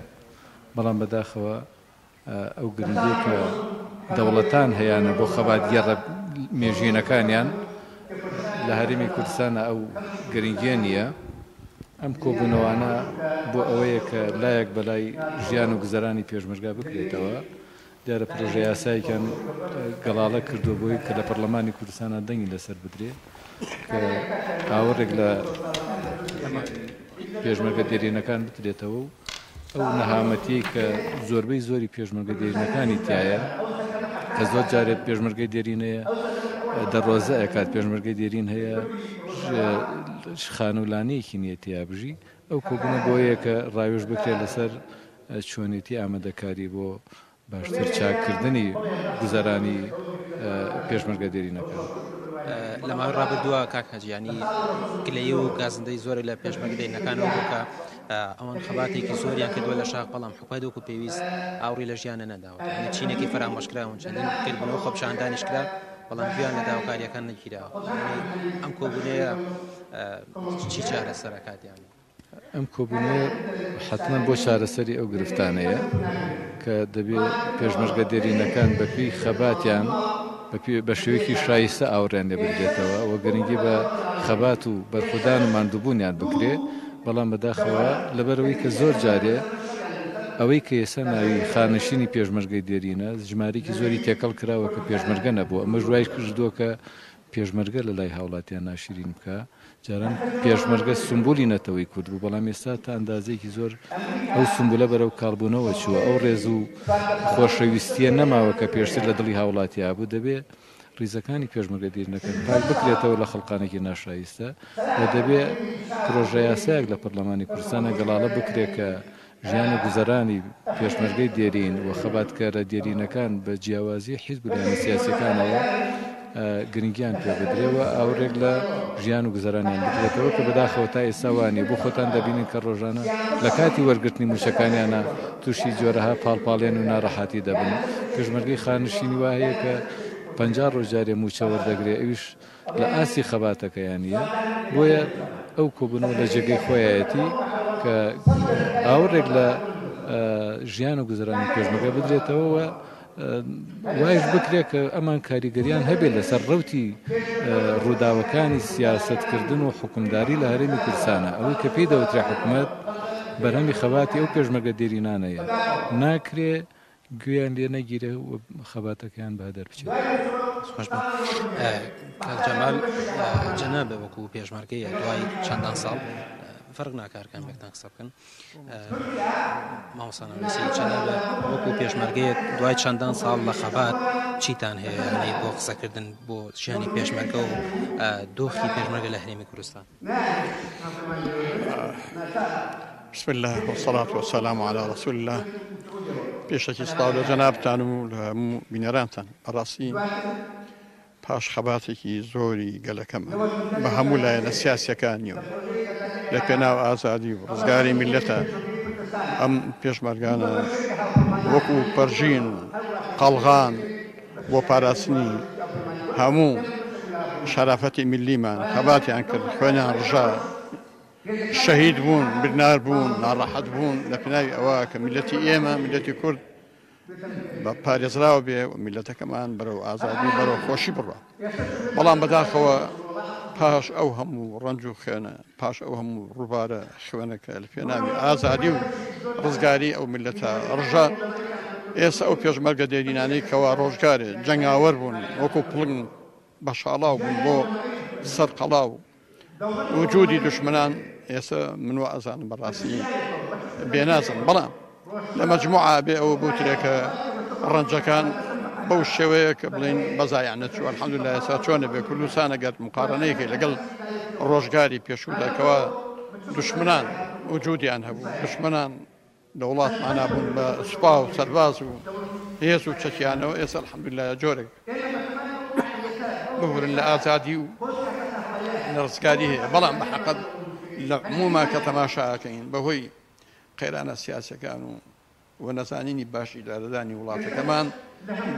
بەڵام بەداخەوە ئەو گرنگی کە دەوڵەتان هەیەە بۆ خەبات گێڕە مێژینەکانیان لە هەرێمی کوردستانە ئەو گرنگیە نییە ئەم کۆبوونەوانە بۆ ئەوەیە کە لایەک بەلای ژیان و گوزەرانی پێشمەرگا بکرێتەوە دیارە پرۆژە یاساییان گەڵاڵە کردو بۆی کە لە پەرلەمانی کوردستانە دەنگی لەسەر بدرێت کە هاوڕێک لە پێشمەرگە دێرینەکان بترێتەوە و ئەو نەهامەتی کە زۆربەی زۆری پێشمەرگە دێرینەکانی تایە کە زۆر جارێت پێشمەرگەی دێرینەیە دەڕۆزە ئەکات پێشمەرگەی دێرین هەیە خانوولانەیەکی نییە تیابژی ئەو کۆبوونە بۆیە کە ڕاوێژ بکرێت لەسەر چۆنێتی ئامادەکاری بۆ باشتر چاکردنی گوزەرانی پێشمەرگە دێرینەکان. لە ماوەی ڕابردووە کاکەجیانی کلەی و گازندەی زۆری لە پێشمەرگە دێرینەکانەوە بووکە ئەوان خەباتێکی زۆریان کردووە لە شاخ بەڵام حکومەت وەکو پێویست ئاوڕی لە ژیانە نەداوە چینێکی فەرامۆشکراون چەندین کردبوونەوە خەپشاندانیش کرا بەڵام گویان لە داواکاریەکان نەگیراوە ئەم کۆبوونەیە چی چارەسەرەکاتیان؟ ئەم کۆبوونەیە حتمما بۆ چارەسەری ئەو گرفتانەیە کە دەبێت پێشمەرگە دێرینەکان بەپێی خەباتیان بە شێوەیەکی شایستە ئاوڕیان لێ بگرێتەوە و گرنگی بە خەبات و بەرخودان و ماندووبوونیان بکرێت بەڵام بەداخەوە لەبەرەوەی کە زۆر جارێ ئەوەی کە ئێستا ناوی خانشینی پێشمەرگەی دێرینە ژمارەی زۆری تێکەڵ کراوە کە پێشمەرگە نەبووە ئەمە ژوای کردووە کە پێشمەرگە لە لای هاوڵاتیان ناشرین بکە جاران پێشمەرگە سمبولی نەتەوەی کورد بوو بەڵام ئێستا تا ئەندازەیەکی زۆر ئەو سمبولە بەرەو کاڵبوونەوە چووە ئەو ڕێز و خۆشەویستیە نەماوە کە پێشتر لە دڵی هاوڵاتیا بوو دەبێت ڕیزەکانی پێشمەرگە دێرینەکەن پاک بکرێتەوە لە خەڵقانێکی ناشایستە و دەبێت پرۆژە یاسایەک لە پەرلەمانی کوردستانە گەڵاڵە بکرێت کە ژیان و گوزەرانی پێشمەرگەی دێرین و خەباتکارە دێرینەکان بە جیاوازی حیزب و لایەنە سیاسیەکانەوە گرنگیان پێ بدرێەوە ئاورێک لە ژیان و گوزەرانیان بکرێتەوە کە بەداخەوە تا ئێساوانێ بۆ خۆتان دەبینین کە ڕۆژانە لە کاتی وەرگرتنی موشەکانیانە تووشی جۆرەها پاڵپاڵێن و ناڕەحاتی دەبن. پێشمەرگەی خانشینی وایە کە 50 ڕۆژارێ موچە وەردەگرێ ئەویش لە ئاسی خەباتەکەیانە بۆیە ئەو کۆبنەوە لە جێگەی خۆیەتی کە ئاورێک لە ژیان و گوزەرانی پێشمەرگە بدرێتەوە وایش بکرێت کە ئەمان کاریگەریان هەبێت لەسەر ڕەوتی ڕووداوەکانی سیاسەتکردن و حکومداری لە هەرێمی کوردستانە ئەوەی کە پێی دەوترێ حکوومەت بەرهەمی خەباتی ئەو پێشمەرگە دێرینانەیە ناکرێ گویان لێ نەگیرێ و خەباتەکەیان بە دەربچێت. جەمال جەنابێ وەکو پێشمەرگەیە دوای چەندان ساڵ فەرق ناکارکان بێکتان قسە بکەن ماوەسانەوەسی جەنابێ وەکو پێشمەرگەیەک دوای چەندان ساڵ لە خەبات چیتان هەیە هەنەی بۆ قسەکردن بۆ ژیانی پێشمەرگە و دۆخی پێشمەرگە لە هەرێمی کوردستان؟ بسم الله والصلاة والسلام على رسول الله. پێشەکی سڵاو لە جەنابتان و لە هەموو بینەرانتان بەڕاستی پاش خەباتێکی زۆری گەلەکەمە بە هەموو لایەنە سیاسیەکانی و لە پێناو ئازادی و ڕزگاری میلەتە ئەم پێشمەرگانە وەکو پەرژین و قەڵغان بۆ پاراستنی هەموو شەرافەتی میلیمان خەباتیان کرد، خوێنیان ڕژا، شەهید بوون، برنار بوون، ناڕەحەت بوون لە پێناوی ئەوە کە میلەتی ئێمە میلەتی کورد بە پارێزراوە بێ و میلەتەکەمان بەرەو ئازادی بەرەو خۆشی بڕە. بەڵام بەداخەوە پاش ئەو هەموو ڕەنج و خوێنە، پاش ئەو هەموو ڕووبارە خوێنەکە لە پێناوی ئازادی و ڕزگاری ئەو میلەتە ڕژە، ئێستا ئەو پێشمەرگە دێرینانەی کەوا ڕۆژگارێ جەنگاوەر بوون وەکو پڵنگ بە شاڵاو بوون بۆ سەر قەڵاو وجودی دشمنان ئێستا منوە ئەزانم بەڕاستی بێنازم. بەڵام لە مەجموعە بێ ئەوە بوترێکە ڕەنجەکان بەو شێوەیە کە بڵین بەزایان نەچوو ئەلحەمدولیلا ئێستا چۆنە بێ کوردستان ئەگەر مقارنەیەکی لەگەڵ ڕۆژگاری پێشووداکەوە دشمنان وجودیان هەبوو، دشمنان لە وڵاتمانە بوون بە سوپا و سەرباز و هێز و چەکیانەوە، ئێستا ئەلحەمدولیلا جۆرێک ببورن لە ئازادی و ڕزگاری هەیە. بەڵام بە حەقەت لە عموما کە تەماشاکەین بەهۆی قەیرانە سیاسەکان و نەزانینی باشی دارەدانی وڵاتەکەمان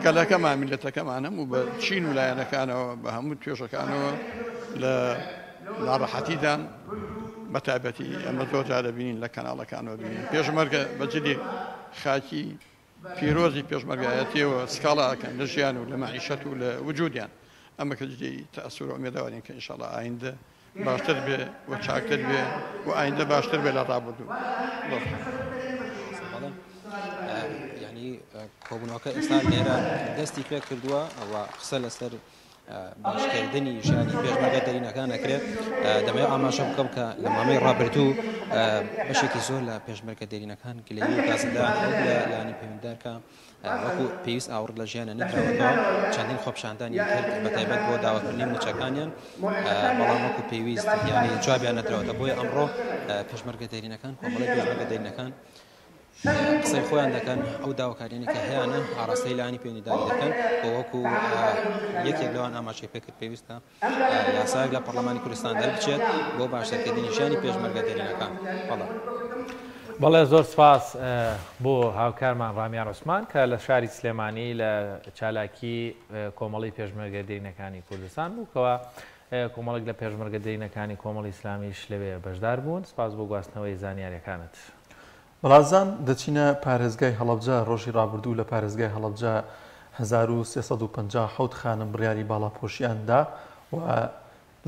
گەلەکەمان میلەتەکەمان هەموو بە چین و لایەنەکانەوە بە هەموو توێژەکانەوە لە ناڕەحەتیدان بە تایبەتی ئەمە زۆر جار دەبینین لە کەناڵەکانەوە بینین پێشمەرگە بەجدی خاکی پیرۆزی پێشمەرگایەتیەوە سکاڵاکەن لە ژیان و لە مەعیشەت و لە وجودیان. ئەمە کە جدی تەئەسوور و ئومێدەوارین کە ئینشاڵڵا ئایندە باشتر بێ و چاکتر بێ و ئایندە باشتر بێ لە ڕابردوو. ینی کۆبوونەوەکە ئێستا لێرە دەستی پێ کردووە ئەوە قسە لەسەر باشکردنی ژیانی پێشمەرگە دەرینەکان نەکرێت. دەمەوێت ئاماژە بکەم کە لە ماوەی ڕابردوو بەشێکی زۆر لە پێشمەرگە دەرینەکان گلەیی و گازندان لە لایەنی پەیوەنددارکە وەکو پێویست ئاورد لە ژیانە نەدراوەتەوە چەندین خۆپشاندانی کرد بەتایبەت بۆ داواکردنی موچەکانیان، بەڵام وەکو پێویست یانی جوابیان نەدراوەتە. بۆیە ئەمڕۆ پێشمەرگە دەرینەکان کۆمەڵی پێشمەرگە دەرینەکان قسەی خۆیان دەکەن ئەو داواکارانی کە هەیەە ئاراستەی لایەنی پەیوەندیداری دەکەن بۆ وەکو یەکێک لەوان ئاماژەی پێکرد پێویستە یاسایەک لە پەرلەمانی کوردستان دەربچێت بۆ باشترکردنی ژیانی پێشمەرگە دەرینەکان. بەڵێ زۆر سپاس بۆ هاوکارمان ڕامیان عوسمان کە لە شاری سلێمانی لە چالاکی کۆمەڵی پێشمەرگە دەرینەکانی کوردستان بوو کەوە کۆمەڵێک لە پێشمەرگە دەرینەکانی کۆمەڵی ئیسلامیش لەوێ بەشدار بوون. سپاس بۆ گواستنەوەی زانیاریەکانت. بەڵازان دەچینە پارێزگای هەڵەبجە. ڕۆژی ڕابردوو لە پارێزگای هەڵەبجە 1357 خانم بڕیاری باڵاپۆشییاندا و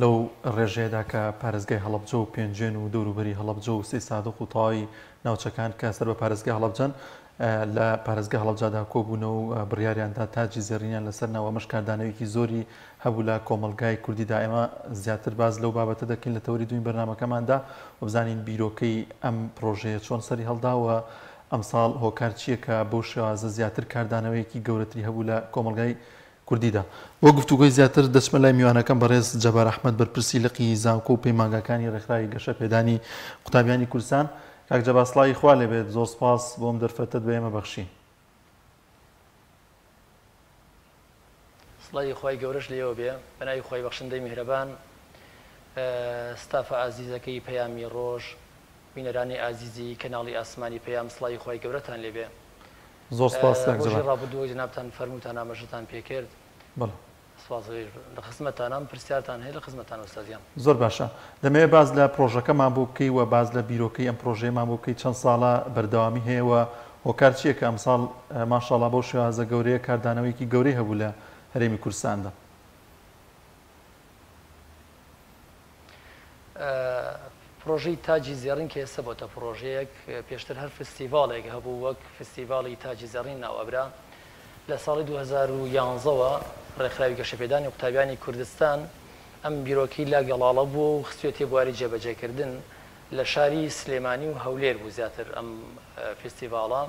لەو ڕێژەیەدا کە پارێزگای هەڵەبجە و پێنجێن و دەوروبەری هەڵەبجە و سێ سادق و تەواوی ناوچەکان کە سەر بە پارێزگای هەڵەبجەن لە پارێزگای هەڵەبجەدا کۆبوونەوە و بڕیاریاندا تاجی زێڕینیان لەسەر ناوە مەشکاردانەوەیەکی زۆری هەبوو لە کۆمەلگای کوردیدا. ئێمە زیاتر باز لەو بابەتە دەکەین لە تەوەری دوین بەرنامەکەماندا و بزانین بیرۆکەی ئەم پرۆژەیە چۆن سەری هەڵداوە ئەمساڵ هۆکار چییە کە بەو شێوازە زیاتر کاردانەوەیەکی گەورەتری هەبوو لە کۆمەلگای کوردیدا. بۆ گفتوگۆی زیاتر دەچمە لای میوانەکەم بەڕێز جەبار ئەحمەد بەرپرسی لقی زانکۆ و پەیمانگاکانی ڕێکخراوی گەشە پێدانی قوتابیانی کوردستان. کاک جەبار سڵاوی خوا لێبێت، زۆر سپاس بۆم دەرفەتت بە ئێمە بەخشی. سڵی خۆی گەورەش لێەوە بێ بەناوی خۆی بەخشندەی میهرەبان ستافە ئازیزەکەی پەیامی ڕۆژ بینەرانی ئازیزی کەناڵی ئاسمانی پەیام سڵی خۆی گەورەتان لێبێ زۆر سپاس ڕابردووە جنابتان فەرمووتان ئاماژەتان پێکرد لە خزمەتانم پرسیارتان هەیە لە خزمەتان ئۆستازیان زۆر باشە دەمەوێت باز لە پرۆژەکەمان بۆ بکەی و باز لە بیرۆکەی ئەم پرۆژەیەمان بۆ بکەی چەند ساڵە بەردەوامی هەیەوە هۆکار چییە کە ئەمساڵ ماشەڵڵا بەو شێوازە گەورەیە کاردانەوەیکی گەورەی هەبوو لە هەرێمی کوردستاندا پرۆژەی تاجی زێڕین کە ئێستا بۆتە پرۆژەیەک پێشتر هەر فستیڤالێک هەبوو وەک فستیڤاڵی تاجی زێڕین ناوەبرا لە ساڵی 2011ەوە ڕێکخراوی گەشەپێدانی و قوتابیانی کوردستان ئەم بیرۆکەی لا گەڵاڵە بوو و خستوێتی بواری جێبەجێکردن لە شاری سلێمانی و هەولێر بوو زیاتر ئەم فستیڤاڵە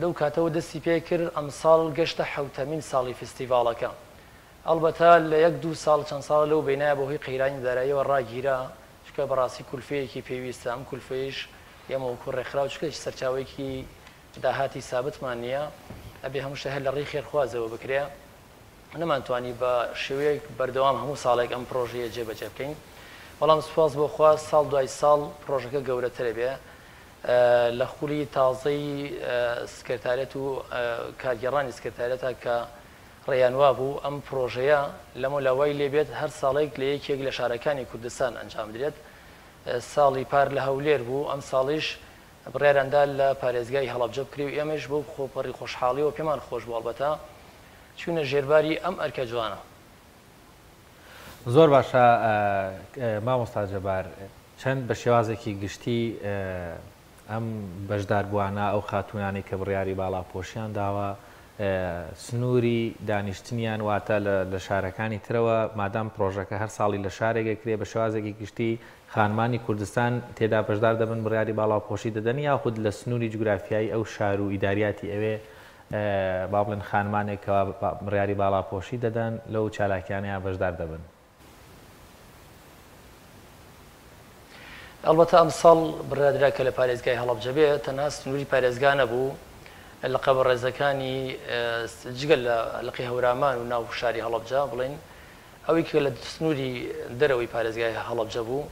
لەو کاتەوە دەستی پێ کرد ئەم ساڵ گەشتە حوتەمین ساڵی فستیڤاڵەکە ئەلبەتە لە 1-2 ساڵ چەند ساڵ لەو بینایە بۆ هۆی قەیرانی داراییەوە ڕاگیرا چکە بەڕاستی کولفەیەکی پێویستە ئەم کولفەیش ئێمە وەکو ڕێکخراو چکە سەرچاوێکی داهاتی سابتمان نییە ئەبێ هەموو هەر لە ڕێی خێرخوازەوە بکرێ نەمانتوانی بە شێوەیەک بەردەوام هەموو ساڵێک ئەم پرۆژەیە جێبەجێ بکەین بەڵام سوپاس بۆ خوا ساڵ دوای ساڵ پرۆژەکە گەورەترە بێ لە خولی تازەی سکرتارێت و کارگەڕانی سکرتارێتە کە ڕێیانوا بوو ئەم پرۆژەیە لە مۆلاوای لێبێت هەر ساڵێک لە یەکێک لە شارەکانی کوردستان ئەنجام درێت ساڵی پار لە هەولێر بوو ئەم ساڵیش بڕێرەندا لە پارێزگای هەڵەبجە بکری و ئێمەش بۆ خۆپەڕی خۆشحاڵیەوە پێمان خۆش بوو ئەڵبەتە چوونە ژێرباری ئەم ئەرکە جوانە زۆر باشە مامۆستا جەبار چەند بە شێوازێکی گشتی ئەم بەشداربووانە ئەو خاتونانی کە بڕیاری باڵاپۆشیان داوە سنووری دانیشتنیان واتە لە شارەکانی ترەوە مادام پرۆژەکە هەر ساڵی لە شارێکەکرێ بە شێوازێکی گشتی خانمانی کوردستان تێدا بەشدار دەبن بڕیاری باڵاپۆشی دەدەن یاخود لە سنووری جوگرافیایی ئەو شار و ئیداریاتی ئەوێ با بڵێن خانمانێکەوە بڕیاری باڵاپۆشی دەدەن لەو چالاکیانیان بەشدار دەبن ئەلبەتە ئەم ساڵ بڕادرا کە لە پارێزگای هەڵەبجە بێت تەنها سنووری پارێزگا نەبوو لە قەبە ڕێزەکانی جگەل لە لەقی هەورامان و ناو شاری هەڵەبجە بڵین ئەوەی کە لە سنووری دەرەوەی پارێزگای هەڵەبجە بوو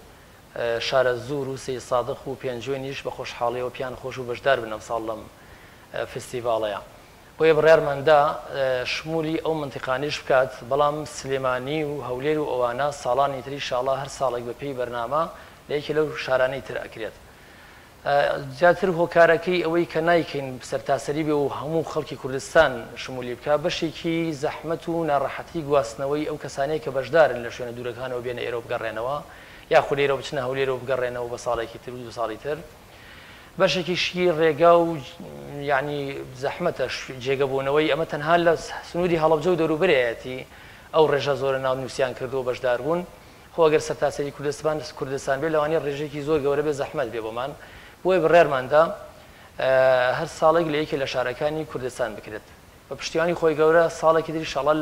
شارە زوور و سەی سادق و پێنجوێنیش بە خۆشحاڵیەوە پیان خۆش و بەشدار بن ئەم ساڵ لەم فستیڤاڵەیە بۆیە بڕیارماندا شمولی ئەو منتیقانیش بکات بەڵام سلێمانی و هەولێر و ئەوانە ساڵانی تری شاڵا هەر ساڵێک بە پێی بەرنامە لە یەکی لەو شارانەی تر ئەکرێت جاتر هۆکارەکەی ئەوەی کە نایکەین سەرتاسەری بێ و هەموو خەڵکی کوردستان شمولی بکە بەشێکی زەحمەت و ناڕەحەتی گواستنەوەی ئەو کەسانەی کە بەشدارن لە شوێنە دوورەکانەوە بێنە ئێرە بگەڕێنەوە یا خولێرە بچنە هەولێرەوە بگەڕێنەوە بە ساڵێکی تر و 2 ساڵی تر بەشێکیشی ڕێگا و یعنی زەحمەتە جێگەبوونەوەی ئەمە تەنها لە سنووری هەڵەبجە و دەوروبەرایەتی ئەو ڕێژە زۆرە ناو نووسیان کردەوە بەشدار بوون خۆ ئەگەر سەرتاسەری کوردستان بێ لەوانەیە ڕێژێکی زۆر گەورە بێ زەحمەت بێ بۆمان بۆیە بڕێرماندا هەر ساڵێک لە یەکێ لە شارەکانی کوردستان بکرێت بە پشتیوانی خۆی گەورە ساڵێکی تری شەڵە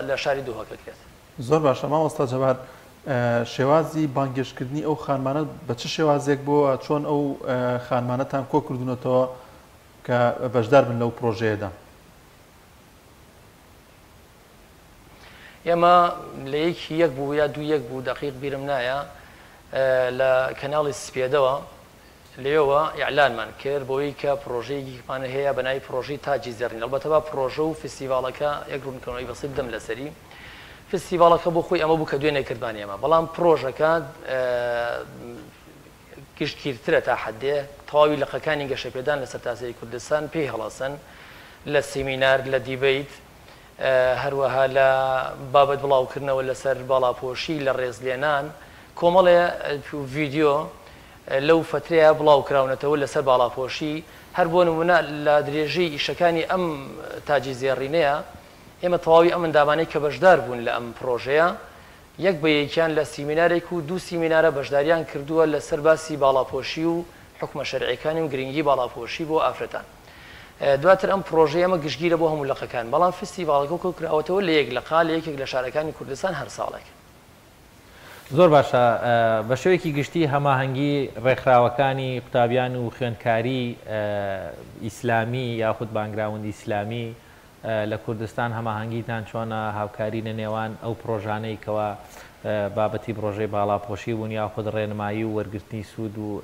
لە شاری دووهەکە کرێت زۆر باشە مامۆستا جەبار شێوازی بانگێشتکردنی ئەو خانمانە بە چه شێوازێک بۆ چۆن ئەو خانمانەتان کۆ کردوونەتەوە کە بەشدار بن لەو پرۆژەیەدا ئێمە لە یەک بوو یا دوو یەک بوو دقیق بیرم نایە لە کەناڵی سپێدەوە لێەوە ئیعلانمان کرد بۆی کە پرۆژەیەکیمان هەیە بەناوی پرۆژەی تاجی زێڕین ئەلبەتە با پرۆژە و فستیڤاڵەکە یەک ڕوونکردنەوەی بەسیط دەم لەسەری فستیڤاڵەکە بۆ خۆی ئەمە بوو کە دوێنێ کردبانی ئەمە بەڵام پرۆژەکە گشتگیرترە تا حدێ تەواوی لەقەکانی گەشەپێدان لە سەرتاسەری کوردستان پێی هەڵاسن لە سیمینار لە دیبیت هەروەها لە بابەت بڵاوکردنەوە لەسەر باڵاپۆشی لە ڕێزلێنان کۆمەڵێ ڤیدیۆ لەو فترەیە بڵاوکراونەتەوە لەسەر باڵاپۆشی هەر بۆ نمونە لە درێژەی ئیشەکانی ئەم تاجی زێڕینەیە ئێمە تەواوی ئەم منداڵانەی کە بەشدار بوون لە ئەم پرۆژەیە یەک بە یەکیان لە سیمینارێک و 2 سیمینارە بەشداریان کردووە لەسەر باسی باڵاپۆشی و حکومە شەرعیەکانی و گرنگی باڵاپۆشی بۆ ئافرەتان دواتر ئەم پرۆژەیە ئەمە گشتگیرە بۆ هەموو لەقەکان بەڵام فستیڤاڵەکە کراوەتەوە لە یەک لەقا لە یەکێک لە شارەکانی کوردستان هەر ساڵێک زۆر باشە بە شێوەیەکی گشتی هەماهەنگی ڕێکخراوەکانی قوتابیان و خوێندکاری ئیسلامی یاخود بانگراوند ئیسلامی لە کوردستان هەماهەنگیتان چۆنە هاوکاری لە نێوان ئەو پرۆژانەی کەوا بابەتی پرۆژەی باڵاپۆشی بوون یاخود ڕێنمایی و وەرگرتنی سوود و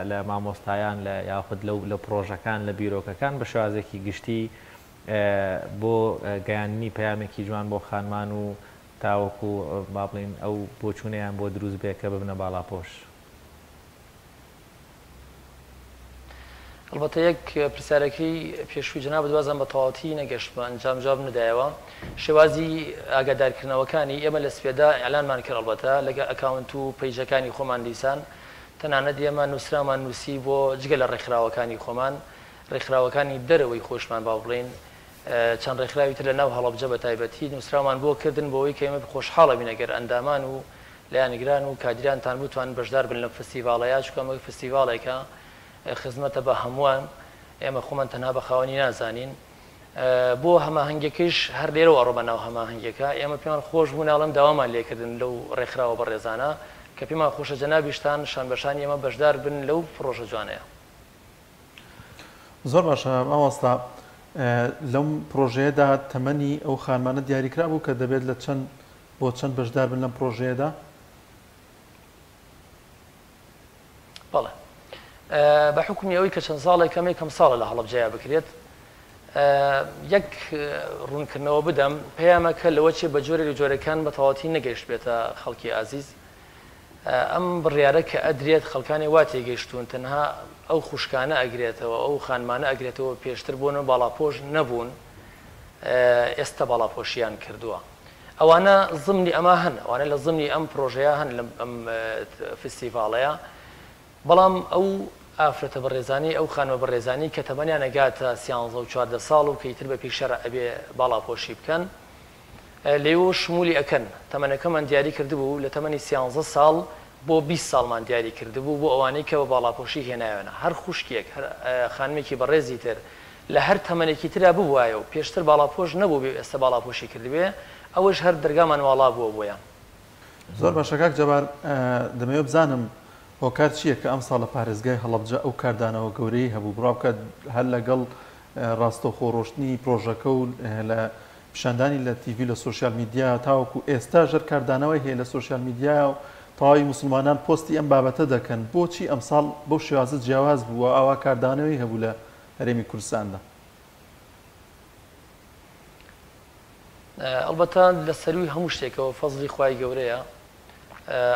لە مامۆستایان لە یاخود لە پرۆژەکان لە بیرۆکەکان بە شێوازێکی گشتی بۆ گەیاندنی پەیامێکی جوان بۆ خانمان و تاوەکو با بڵین ئەو بۆچوونیان بۆ دروست بێ کە ببنە باڵاپۆش. البته یک پرسیارەکەی پێشووی جناب دوازم بە تەواوەتی نەگەشتمە ئەنجام جواب نەدایەوە. شێوازی ئاگادارکردنەوەکانی ئێمە لە سپێدا ئەعلانمان کرد البته لەگە ئەکاونت و پەیجەکانی خۆمان دیسان تەنانەت ئێمە نووسرامان نووسی بۆ جگە لە ڕێکخراوەکانی خۆمان ڕێکخراوەکانی دەرەوەی خۆشمان با بڵێن چەند ڕێکخراوی تر لە ناو هەڵەبجە بە تایبەتی نووسرامان بۆ کردن بۆەوەی کە ئێمە خۆشحاڵە بینەگەر ئەندامان و لایەنگران و کادرانتان بتوان بەشدار بن لە فستیڤاڵەیە چکە ئەمە فستیڤاڵێکە خزمەتە بە هەمووان ئێمە خۆمان تەنها بە خاوەنی نازانین بۆ هەماهەنگەکەیش هەر لێرەوە ئەڕۆ بەناو هەماهەنگەکە ئێمە پێمان خۆش بوو ناڵم داوامان لێکردن لەو ڕێکخراوە بەڕێزانە کە پێمان خۆشە جەنابیشتان شان بەشانی ئێمە بەشدار بن لەو پرۆژە جوانەیە. زۆر باشە مامۆستا لەم پرۆژەیەدا تەمەنی ئەو خانمانە دیاریکرا بوو کە دەبێت لە بۆ چەند بەشدار بن لەم پرۆژەیەدا؟ بەڵێ بە حکومی ئەوەی کە چەند ساڵێک کەم ساڵە لە هەڵەبجەیە بکرێت یەک ڕوونکردنەوە بدەم پەیامەکە لەوە چێ بە جۆرە لە جۆرەکان بە تەواوەتی نەگەیشت بێتە خەڵکی ئازیز ئەم بڕیارە کە ئەدرێت خەڵکانی وا تێگەیشتون تەنها ئەو خوشکانە ئەگرێتەوە ئەو خانمانە ئەگرێتەوە پێشتر بۆن باڵاپۆش نەبوون ئێستا باڵاپۆشیان کردووە ئەوانە زمنی ئەمە هەن ئەوانە لە زمنی ئەم پرۆژەیە هەن ئەم فستیڤاڵەیە بەڵام ئەو ئافرەتە بەڕێزانی ئەو خانوە بەڕێزانی کە تەمەنیان نەگاتە 13 ساڵ و کەیتر بە پێشەرە ئەبێ باڵاپۆشی بکەن لێوە شمولی ئەکەن تەمەنەکەمان دیاری کردبوو لە تەمەنی 13 ساڵ بۆ 20 ساڵمان دیاری کردبوو بۆ ئەوانەی کە بە باڵاپۆشی هێناوێنە هەر خوشکێک خانمێکی بەڕێزی تر لە هەر تەمەنێکی ترا ببوایە و پێشتر باڵاپۆش نەبوو بێ ئێستا باڵاپۆشی کردبێ ئەوەش هەر دەرگامان واڵا بووە بۆیان. زۆر باشە کاک جەبار دەمەوێت بزانم هۆکار چییە کە ئەم ساڵ لە پارێزگای هەڵەبجە ئەو کاردانەوە گەورەی هەبوو بڕاوکە هەر لەگەڵ ڕاستەوخۆڕۆشتنی پرۆژەکە و لە پیشاندانی لە تیڤی لە سوۆسیال میدیا تاوەکو ئێستا ژەر کاردانەوەی هەیە لە سوۆسیال میدیا و تەواوی مسلمانان پۆستی ئەم بابەتە دەکەن بۆچی ئەم ساڵ بەو شێوازە جیاواز بووە ئاوا کاردانەوەی هەبوو لە هەرێمی کوردستاندا؟ ئەلبەتە لە سەروی هەموو شتێکەوە فەزلی خوای گەورەیە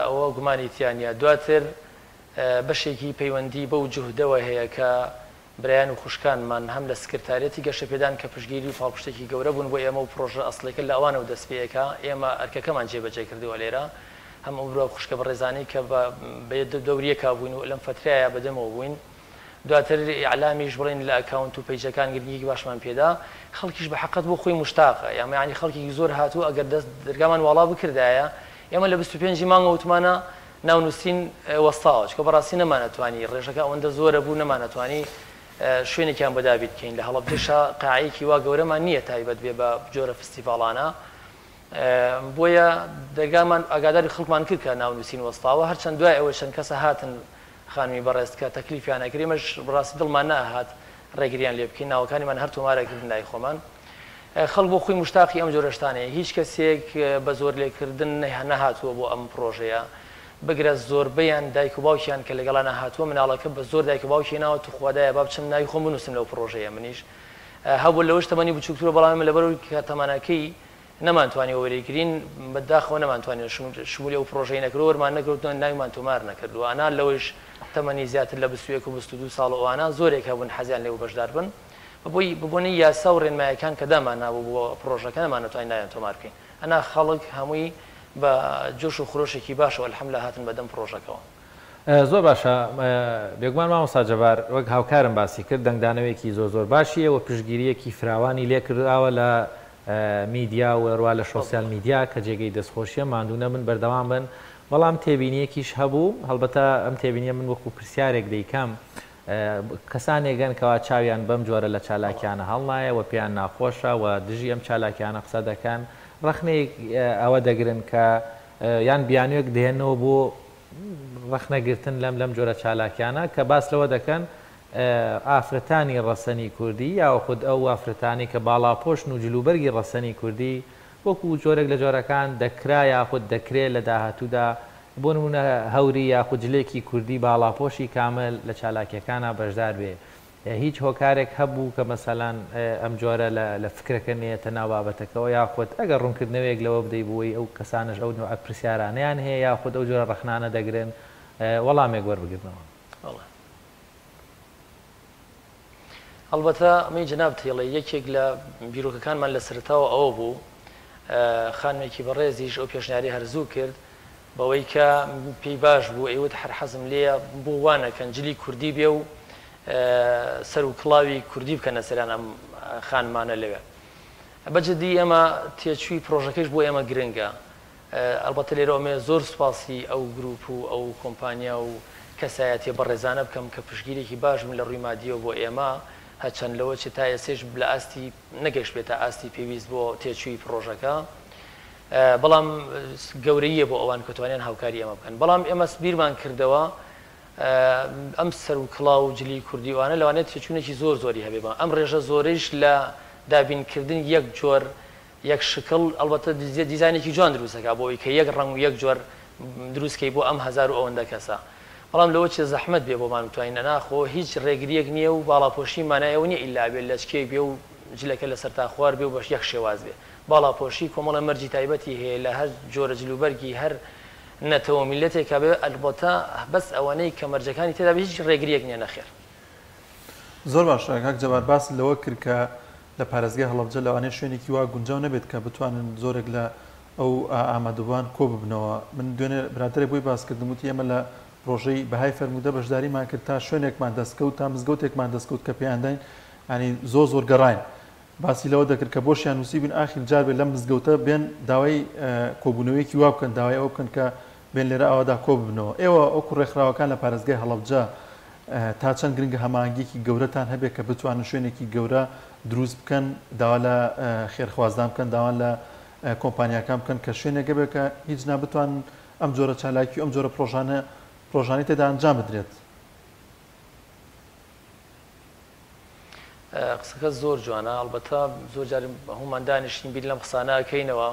ئەوە گومانی تیانە دواتر بەشێکی پەیوەندی بەو جوهدەوە هەیە کە برایان و خوشکانمان هەم لە سکرتارەتی گەشە پێدان کە پشگیری و پاڵپشتێکی گەورە بوون بۆ ئێمە و پرۆژە ئەسڵەکە لە ئەوانە و دەستپێیەکە ئێمە ئەرکەکەمان جێبەجێ کردووە لێرە هەم ئەو خوشکە بەڕێزانی کە بە دەوریەکە بووین و لەم فترایە بەدەمەوە بووین دواتر ئیعلامیش بڵین لە ئەکاونت و پەیجەکان گرنگی باشمان پێدا خەڵکیش بە حەقەت بۆ خۆی مشتاقە یعنی خەڵکی زۆر هاتوو ئەگەر دەرگامان واڵا بکردایە ئێمە لە 25 مانگە وتمانە ناونووسین وەستاوە چکە بەڕاستی نەمانەتوانی ڕێژەکە ئەوەندە زۆرە بوو نەمانەتوانی شوێنێکیان بەدابیت بکەین لە هەڵەبجەشە قاعەیەکی وا گەورەمان نییە تایبەت بێ بە جۆرە فستیڤاڵانە بۆیە دەرگامان ئاگاداری خەڵکمان کرد کە ناونووسین وەستاوە هەرچەند دوای ئەوە چەند کەسە هاتن خانمی بەڕێز کە تەکلیفیان ئەکرێمەش بڕاستی دڵمان نەهات ڕێگریان لێ بکەین ناوەکانیمان هەر تۆمارەکردن لای خۆمان خەڵک بۆ خۆی مشتاقی ئەم جۆرە شتانەیە هیچ کەسێک بە زۆر لێکردن نەهاتووە بۆ ئەم پرۆژەیە بگرە زۆربەیان دایک و باوکیان کە لەگەڵان هاتووە مناڵەکە بە زۆر دایک و باوکی ناوە تو خوادایە با بچم ناوی خۆم بنووسم لەو پرۆژەیە منیش هەبوو لەوەش تەمەنی بچووکترە بەڵام لەبەرەوەی کە تەمانەکەی نەمانتوانی وەرەگرین بەداخەوە نەمانتوانین شمولی ئەو پرۆژەی نەکردو وەرمان نەکردووە ناویمان تۆمار نەکردووە ئەنا لەوەش تەمەنی زیاتر لە 21 و 22 ساڵ ئەوانە زۆرێک هەبوون حەزیان لێو بەشدار بن بۆی ببوونی یاسا و ڕێنمایەکان کە دامان نابوو بۆ پرۆژەکە نەمانەتوانین نایان تۆمار بکەین ئەنا خەڵک هەمووی بە جۆش و خۆشێکی باشەوە الحەمدلله هاتن بەدەم پرۆژەکەەوە. زۆر باشە بێگومان مامۆستا جەبار وەک هاوکارم باسی کرد دەنگدانەوەیەکی زۆر باشیە و پشتگیریەکی فراوانی لێکرداوە لە میدیا و ڕوا لە سۆسیال میدیا کە جێگەی دەستخۆشیە ماندوونە من بەردەوام بن بەڵام تێبینیەکیش هەبوو هەڵبەتە ئەم تێبینیە من وەکو پرسیارێک دەیکەم کەسانێگەن کەوا چاویان بەم جۆرە لە چالاکیانە هەڵنایە و پێیان ناخۆشە و دژی ئەم چالاکیانە قسە دەکەن ڕخنەیەک ئەوە دەگرن کە یان بیانوێک دێنەوە بۆ ڕخنەگرتن لەم جۆرە چالاکیانە کە باس لەوە دەکەن ئافرەتانی ڕەسەنی کوردی یاخود ئەو ئافرەتانی کە باڵاپۆشن و جلوبەرگی ڕەسەنی کوردی وەکو جۆرێک لە جۆرەکان دەکرا یاخود دەکرێت لە داهاتوودا بۆ نمونە هەوری یاخود جلێکی کوردی باڵاپۆشی کامل لە چالاکیەکانە بەشدار بێ. هیچ هۆکارێک هەبوو کە مەسەلەن ئەم جۆرە لە فکرەکە نێتە ناو بابەتەکەەوە یاخود ئەگەر ڕوونکردنەوەیەک لەوە بدەی بووی ئەو کەسانش ئەو نوع پرسیارانیان هەیە یاخود ئەو جۆرە ڕخنانە دەگرن وەڵامێک وەربگرنەوە. ئەلبەتە ئەمەی جەناب تێڵێ یەکێک لە بیرۆکەکانمان لە سەرتاوە ئەوە بوو خانمێکی بەڕێزیش ئەو پێشنیاری هەرزوو کرد بەوەی کە پێی باش بوو ئەیوت هەر حەزم لێە بۆ وانە کەنجلی کوردی بێ و سەر و کڵاوی کوردی بکەنە سەران ئەم خانمانە لەوێ. بەجددی ئەمە تێچووی پرۆژەکەش بۆ ئێمە گرنگە. ئەلبەتە لێرە ئەمێ زۆر سوپاسی ئەو گروپ و ئەو کۆمپانیا و کەسایەتی بەڕێزانە بکەم کە پشگیرێکی باش من لە ڕووی مادیەوە بۆ ئێمە هەچەند لەوە چ تا ئێسێش لە ئاستی نەگەشت بێتە ئاستی پێویست بۆ تێچووی پرۆژەکە بەڵام گەورەیە بۆ ئەوان کەتوانیان هاوکاری ئەمە بکەن. بەڵام ئێمە بیرمان کردەوە ئەم سەر و کڵاو و جلی کوردیوانە لەوانێت تێچوونێکی زۆر زۆری هەبێ بە ئەم ڕێژە زۆرەیش لە دابینکردن یەک جۆر یەک شکڵ ئەلبەتە دیزانێکی جوان دروستەکە بۆی کە یەک ڕنگ و یەک جۆر دروستکەی بۆ ئەم هەزار و ئەوەندە کەسە. بەڵام لەوە چێ زەحمەت بێ بۆمان بتوانین ناخۆ هیچ ڕێگریەک نییە و باڵاپۆشی مانایەوە نیە ئیلا بێت لە چکێ بێ و جلەکە لە سەرتا خوار بێ و بەش یەک شێواز بێ. باڵاپۆشی کۆمەڵە مەرجی تایبەتی هەیە لە هەر جۆرە جلوبەرگی هەر نەتەوە میلەتێکا بێ ئەلبەتە بەس ئەوانەی کە مەرجەکانی تێدا هیچ ڕێگریەک نییە نەخێر. زۆر باشە کاک جەبار باس لەوە کرد کە لە پارێزگای هەڵەبجە لەوانەیە شوێنێکی وا گونجاو نەبێت کە بتوانن زۆرێک لە ئەو ئامادەبووان کۆ ببنەوە. من دوێنێ برادرێ بۆی باسکردم وتی ئێمە لە پرۆژەی بەهای فەرموودە بەشداریمان کرد تا شوێنێکمان دەستکەوت تا مزگەوتێکمان دەستکەوت کە پێیانداین ینی زۆر گەڕاین باسی لەوە دەکرد کە بۆشیان نووسی بن ئاخر جار بێت لەم مزگەوتە بێن داوای کۆبوونەوەیەکی وا بکەن داوای ئەو بکەن کە بێن لێرە ئەوەدا کۆ ببنەوە. ئێوە ئەو ڕێکخراوەکان لە پارێزگای هەڵەبجە تا چەند گرنگە هەماهنگێکی گەورەتان هەبێت کە بتوانن شوێنێکی گەورە دروست بکەن داوا لە خێرخوازدان بکەن داوان لە کۆمپانیاکان بکەن کە شوێنێکە بێت کە هیچ نابتوان ئەم جۆرە چالاکی و ئەم جۆرە پرۆژانی تێدا ئەنجام بدرێت. قسەکە زۆر جوانە ئەلبەتە زۆر جار هەمومان دانیشتین بیر لەم قسانەکەینەوە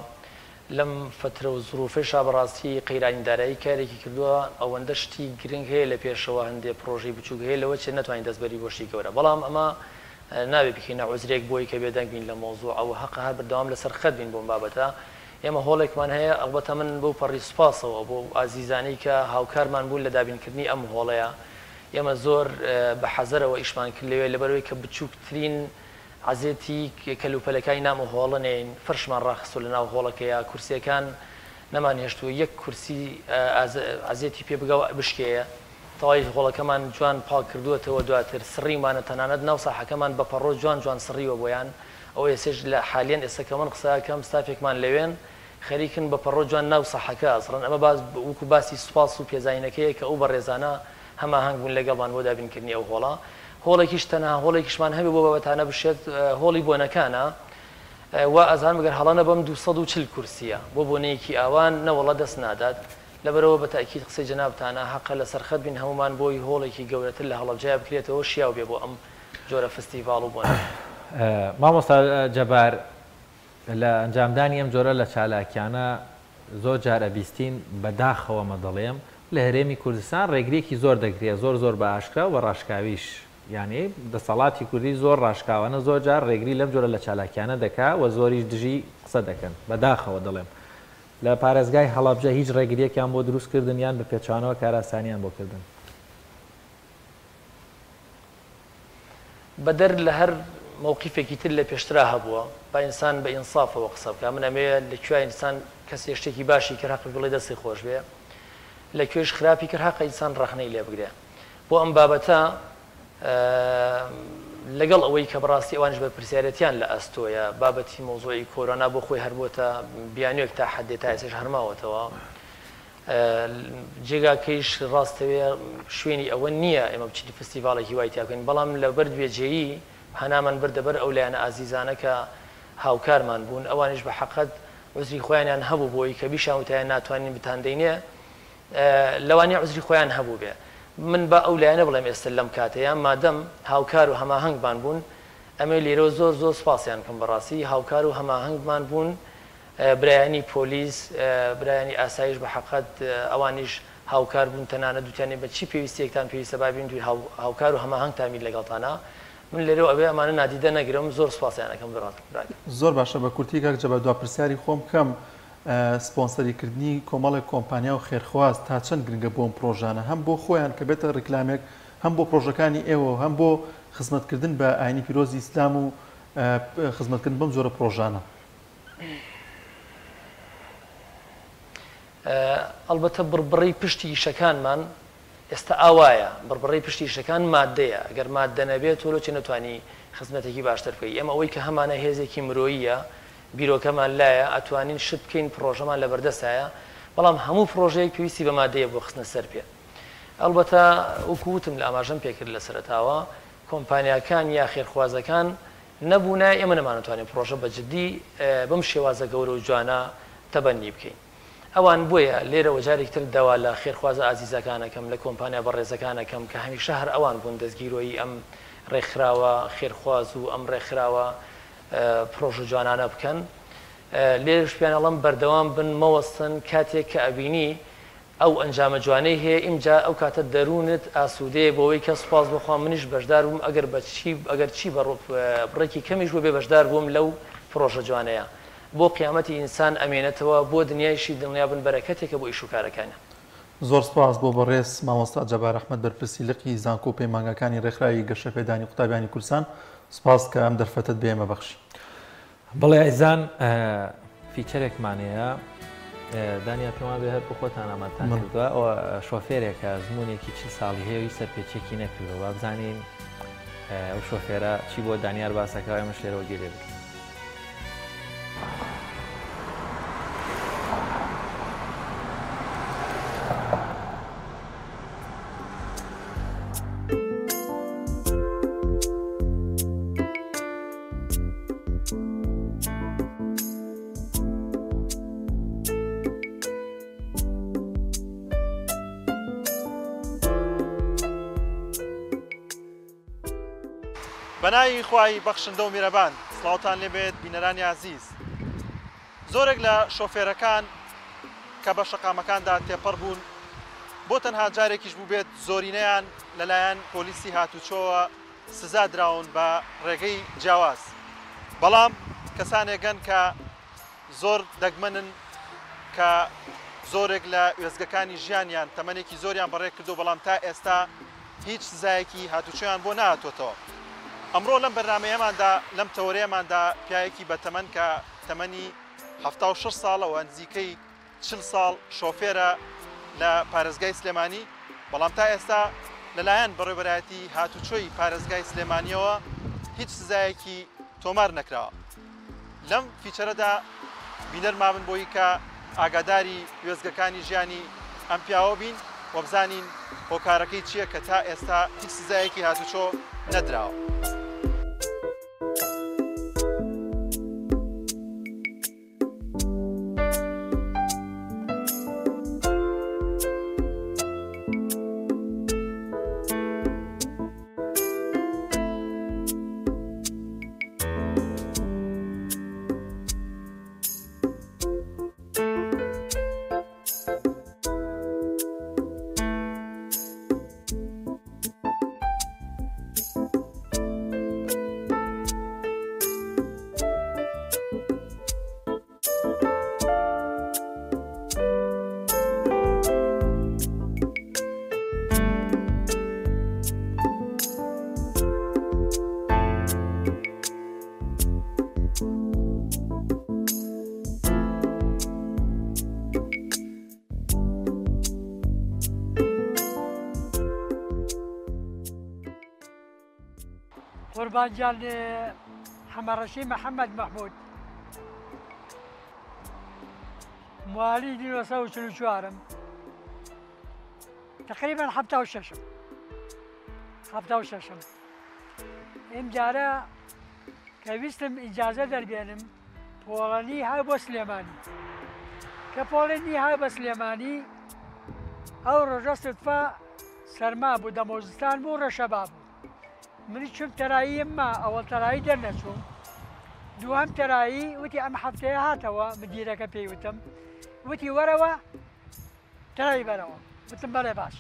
لەم فترە و زروفێشا بەڕاستی قەیرانیدارایی کارێکی کردووە ئەوەندە شتی گرنگ هەیە لە پێشەوە هەندێک پرۆژەی بچووک هەیە لەوە چێ ناتوانین دەستبەری بۆشتی گەورە. بەڵام ئەمە نابێ بکەینە عوزرێک بۆی کە بێدەنگ بین لە مۆزوع ئەو حەقە هەر بەردەوام لەسەر خەت بین بۆم بابەتە. ئێمە هۆڵێکمان هەیە ئەلبەتە من بۆ پەڕی سوپاسەوە بۆ ئازیزانەی کە هاوکارمان بوون لە دابینکردنی ئەم هۆڵەیە ئێمە زۆر بە حەزەرەوە ئیشمان کرد لەوێ لەبەرەوەی کە بچووکترین عزیێتی کەلوپەلەکانی نام و هۆڵەنێن فرشمان ڕاخستو لە ناو هۆڵەکەیە کورسیەکان نەمان هێشتووە یەک کورسی عزیێتی پێ بگەوە بشکەیە تەواوی هۆڵەکەمان جوان پاک کردووەتەوە دواتر سڕیمانە تەنانەت ناو ساحەکەمان بە پەڕۆ جوان سڕیوە بۆیان ئەو ئێسێش لە حالیان ئێستا کە من قسەکەم ستافێکمان لەوێن خەریکن بە پەڕۆ جوان ناو ساحەکە ئەسڕن ئەمە وەکو باسی سوپاس و پێزاینەکەیە کە ئەو بەڕێزانە هەماهەنگ بوون لەگەڵمان بۆ دابینکردنی ئەو هۆڵە هۆڵێکیش تەنها هۆڵێکیشمان هەبێ بۆ بابەتانە بشێت هۆڵی بۆنەکانە وا ئەزان بگەر هەڵانە بەم 240 کورسیە بۆ بۆنەیەکی ئاوان نەوەڵە دەست نادات لەبەرەوە بە تاکید قسەی جەنابتانە حەقە لە سەرخەت بین هەمومان بۆی هۆڵێکی گەورەتر لە هەڵەبجەیە بکرێتەوە شیاو بێ بۆ ئەم جۆرە فستیڤاڵ و بۆنە. مامۆستا جەبار لە ئەنجامدانی ئەم جۆرە لە چالاکیانە زۆر جارە بیستین بەداخەوەمە دەڵێم لە هەرێمی کوردستان ڕێگریەکی زۆر دەگرێت زۆر بە ئاشکرا و بە ڕاشکاویش یعنی دەسەڵاتی کوردی زۆر ڕاشکاوانە زۆر جار ڕێگری لەم جۆرە لە چالاکیانە دەکا و زۆریش دژی قسە دەکەن بەداخەوە دەڵێم لە پارێزگای هەڵەبجە هیچ ڕێگریەکیان بۆ دروستکردن یان بە پێچوانەوە کاراسانیان بۆ کردن بەدەر لە هەر مووقیفێکی تر لە پێشترا هەبووە با ئینسان بە ئینسافەوە قسە بکە من ئەمەیە لەکوێ ئینسان کەسی شتێکی باشی کرد حەقی بڵێ دەستی خۆش بێ لەکوێش خراپی کرد حەقی ئینسان ڕەخنەی لێ بگرێ بۆ ئەم بابەتە لەگەڵ ئەوەی کە بەڕاستی ئەوانش بە پرسیارەتیان لە ئەستۆیە بابەتی مۆزۆی کۆرۆنا بۆ خۆی هەربووتە بیانوێک تا حدێ تا ئێسش هەرماوەتەوە جێگاکەیش ڕاستەوێ شوێنی ئەوە نییە ئێمە بچین فستیڤاڵێکی وای تیاکەین بەڵام لە بەر دوێجێیی هەنامان بردەبەر ئەو لایەنە ئازیزانە کە هاوکارمان بوون ئەوانش بە حەقەت عزری خۆیانیان هەبوو بۆی کە بیشان وتیان ناتوانین بتاندەینێ لەوانەیە عزری خۆیان هەبوو بێ من بە ئەو لایەنە بڵێم ئێستا لەم کاتەیە مادەم هاوکار و هەماهەنگمان بوون ئەمە لێرە زۆر سپاسیان کەم بەڕاستی هاوکار و هەماهەنگمان بوون برایانی پۆلیس برایانی ئاسایش بە حەقەت ئەوانیش هاوکار بوون تەنانە دوتیانێ بە چی پێویستێکتان پێویستە بابین دوی هاوکار و هەماهەنگتامی لەگەڵتانە من لێرەوە ئەوێ ئەمانە نادیدە نەگرم زۆر سپاسیانەکەم بڕات زۆر باشە بە کورتی کاک جەبار دوا پرسیاری خۆم کەم سپۆنسەریکردنی کۆمەڵێک کۆمپانیا و خێرخواست تا چەند گرنگە بۆم پرۆژانە هەم بۆ خۆیان کە بێتە ڕیکلامێک هەم بۆ پرۆژەکانی ئێوە هەم بۆ خزمەتکردن بە ئاینی پیرۆزی ئیسلام و خزمەتکردن بەم جۆرە پرۆژانە ئەلبەتە بڕبڕی پشتی ئیشەکانمان ئێستا ئاوایە بڕبڕی پشتی ئیشەکان مادەیە ئەگەر مادە نەبێت تۆ لۆچی نەتوانی خزمەتێکی باشتر بکەی ئێمە ئەوەی کە هەمانە هێزێکی مرۆییە بیرۆکەمان لایە ئەتوانین شت بکەین پرۆژەمان لە بەردەستایە بەڵام هەموو پرۆژەیەک پێویستی بە مادەیە بۆ خستنە سەر پێ ئەلبەتە وەکوتم لە ئاماژەم پێکرد لە سەرەتاوە کۆمپانیاکان یا خێرخوازەکان نەبوونە ئێمە نەمانەتوانین پرۆژە بەجددی بەم شێوازە گەورە و جوانە تەبەنی بکەین ئەوان بۆیە لێرەوە جارێکتر داوا لە خێرخوازە ئازیزەکانەکەم لە کۆمپانیا بەڕێزەکانەکەم کە هەمیشە هەر ئەوان بوون دەستگیرۆی ئەم ڕێکخراوە خێرخواز و ئەم ڕێکخراوە پرۆژە جوانانە بکەن لێرش پیانەڵم بەردەوام بن مەوەستن کاتێک کە ئەبینی ئەو ئەنجامە جوانەی هەیە ئیمجا ئەو کاتە دەروونت ئاسوودەیە بۆەوەی کە سوپاس بخوا منیش بەشدار بووم ئەگەر چی بڕێکی کەمیش بۆ بێ بەشدار بووم لەو پرۆژە جوانەیە بۆ قیامەتی ئینسان ئەمێنێتەوە بۆ دنیایشی دڵنیا بن بەرەکەتێکە بۆ ئیش و کارەکانە زۆر سپاس بۆ بەڕێز مامۆستا جەبار ئەحمەد بەرپرسی لقی زانکۆ و پەیمانگەکانی ڕێکخراوی گەشەپێدانی قوتابیانی کوردستان سپاس کە ئەم دەرفەتت بێمە بەخشی بڵێ ئەیزان فیچەرێکمانەیە دانیا پێما بێ هەر بۆ خۆتان ئامادەتان کردووە ئەوە شۆفێرێکە زمونێکی چ ساڵی هەیەوی سەرپێچێکی نەکردەوە بزانین ئەو شۆفێرە چی بۆ دانیار باسەکە ئێمەش لێرەوە گیرێ بکەین. بەناوی خوای بەخشندە و میرەبان سڵاوتان لێبێت بینەرانی عزیز زۆرێک لە شۆفێرەکان کە بە شەقامەکاندا تێپەڕ بوون بۆ تەنها جارێکیش بوو بێت زۆرینەیان لەلایەن پۆلیسی هاتوچۆوە سزا دراون بە ڕێگەی جیاواز بەڵام کەسانێکگەن کە زۆر دەگمەنن کە زۆرێک لە وێزگەکانی ژیانیان تەمەنێکی زۆریان بەڕێ کردو بەڵام تا ئێستا هیچ سزایەکی هاتوچۆیان بۆ نهاتۆتەوە. ئەمڕۆ لەم بەرنامەیەماندا لەم تەورەیەماندا پیاوێکی بە تەمەن کە تەمەنی 76 ساڵەوە نزیکەی 40 ساڵ شۆفێرە لە پارێزگای سلێمانی بەڵام تا ئێستا لەلایەن بەڕێوەبەرایەتی هاتوچۆی پارێزگای سلێمانیەوە هیچ سزایەکی تۆمار نەکراوە. لەم فیچەرەدا بینەر مابن بۆی کە ئاگاداری وێزگەکانی ژیانی ئەم پیاوە بین و بزانین هۆکارەکەی چییە کە تا ئێستا هیچ سزایەکی هاتوچۆ نەدراوە. قربان جان حمرشي محمد محمود مواليد 1944 تقريبا 76 ام جارا كويستم اجازه دربينم بولني هاي بو سليماني كبولني هاي بو سليماني او رجع صدفه سەرما بوو دەمۆزستان بوو ڕەشەبا بوو منی چوم تەراییمما ئەوەڵ تەرایی دەرنەچوم دووەم تەرایی وتی ئەم هەفتەیە هاتەوە مدیرەکە پێی وتم وتی وەرەوە تەرایی بەرەوە وتم بەڵێ باش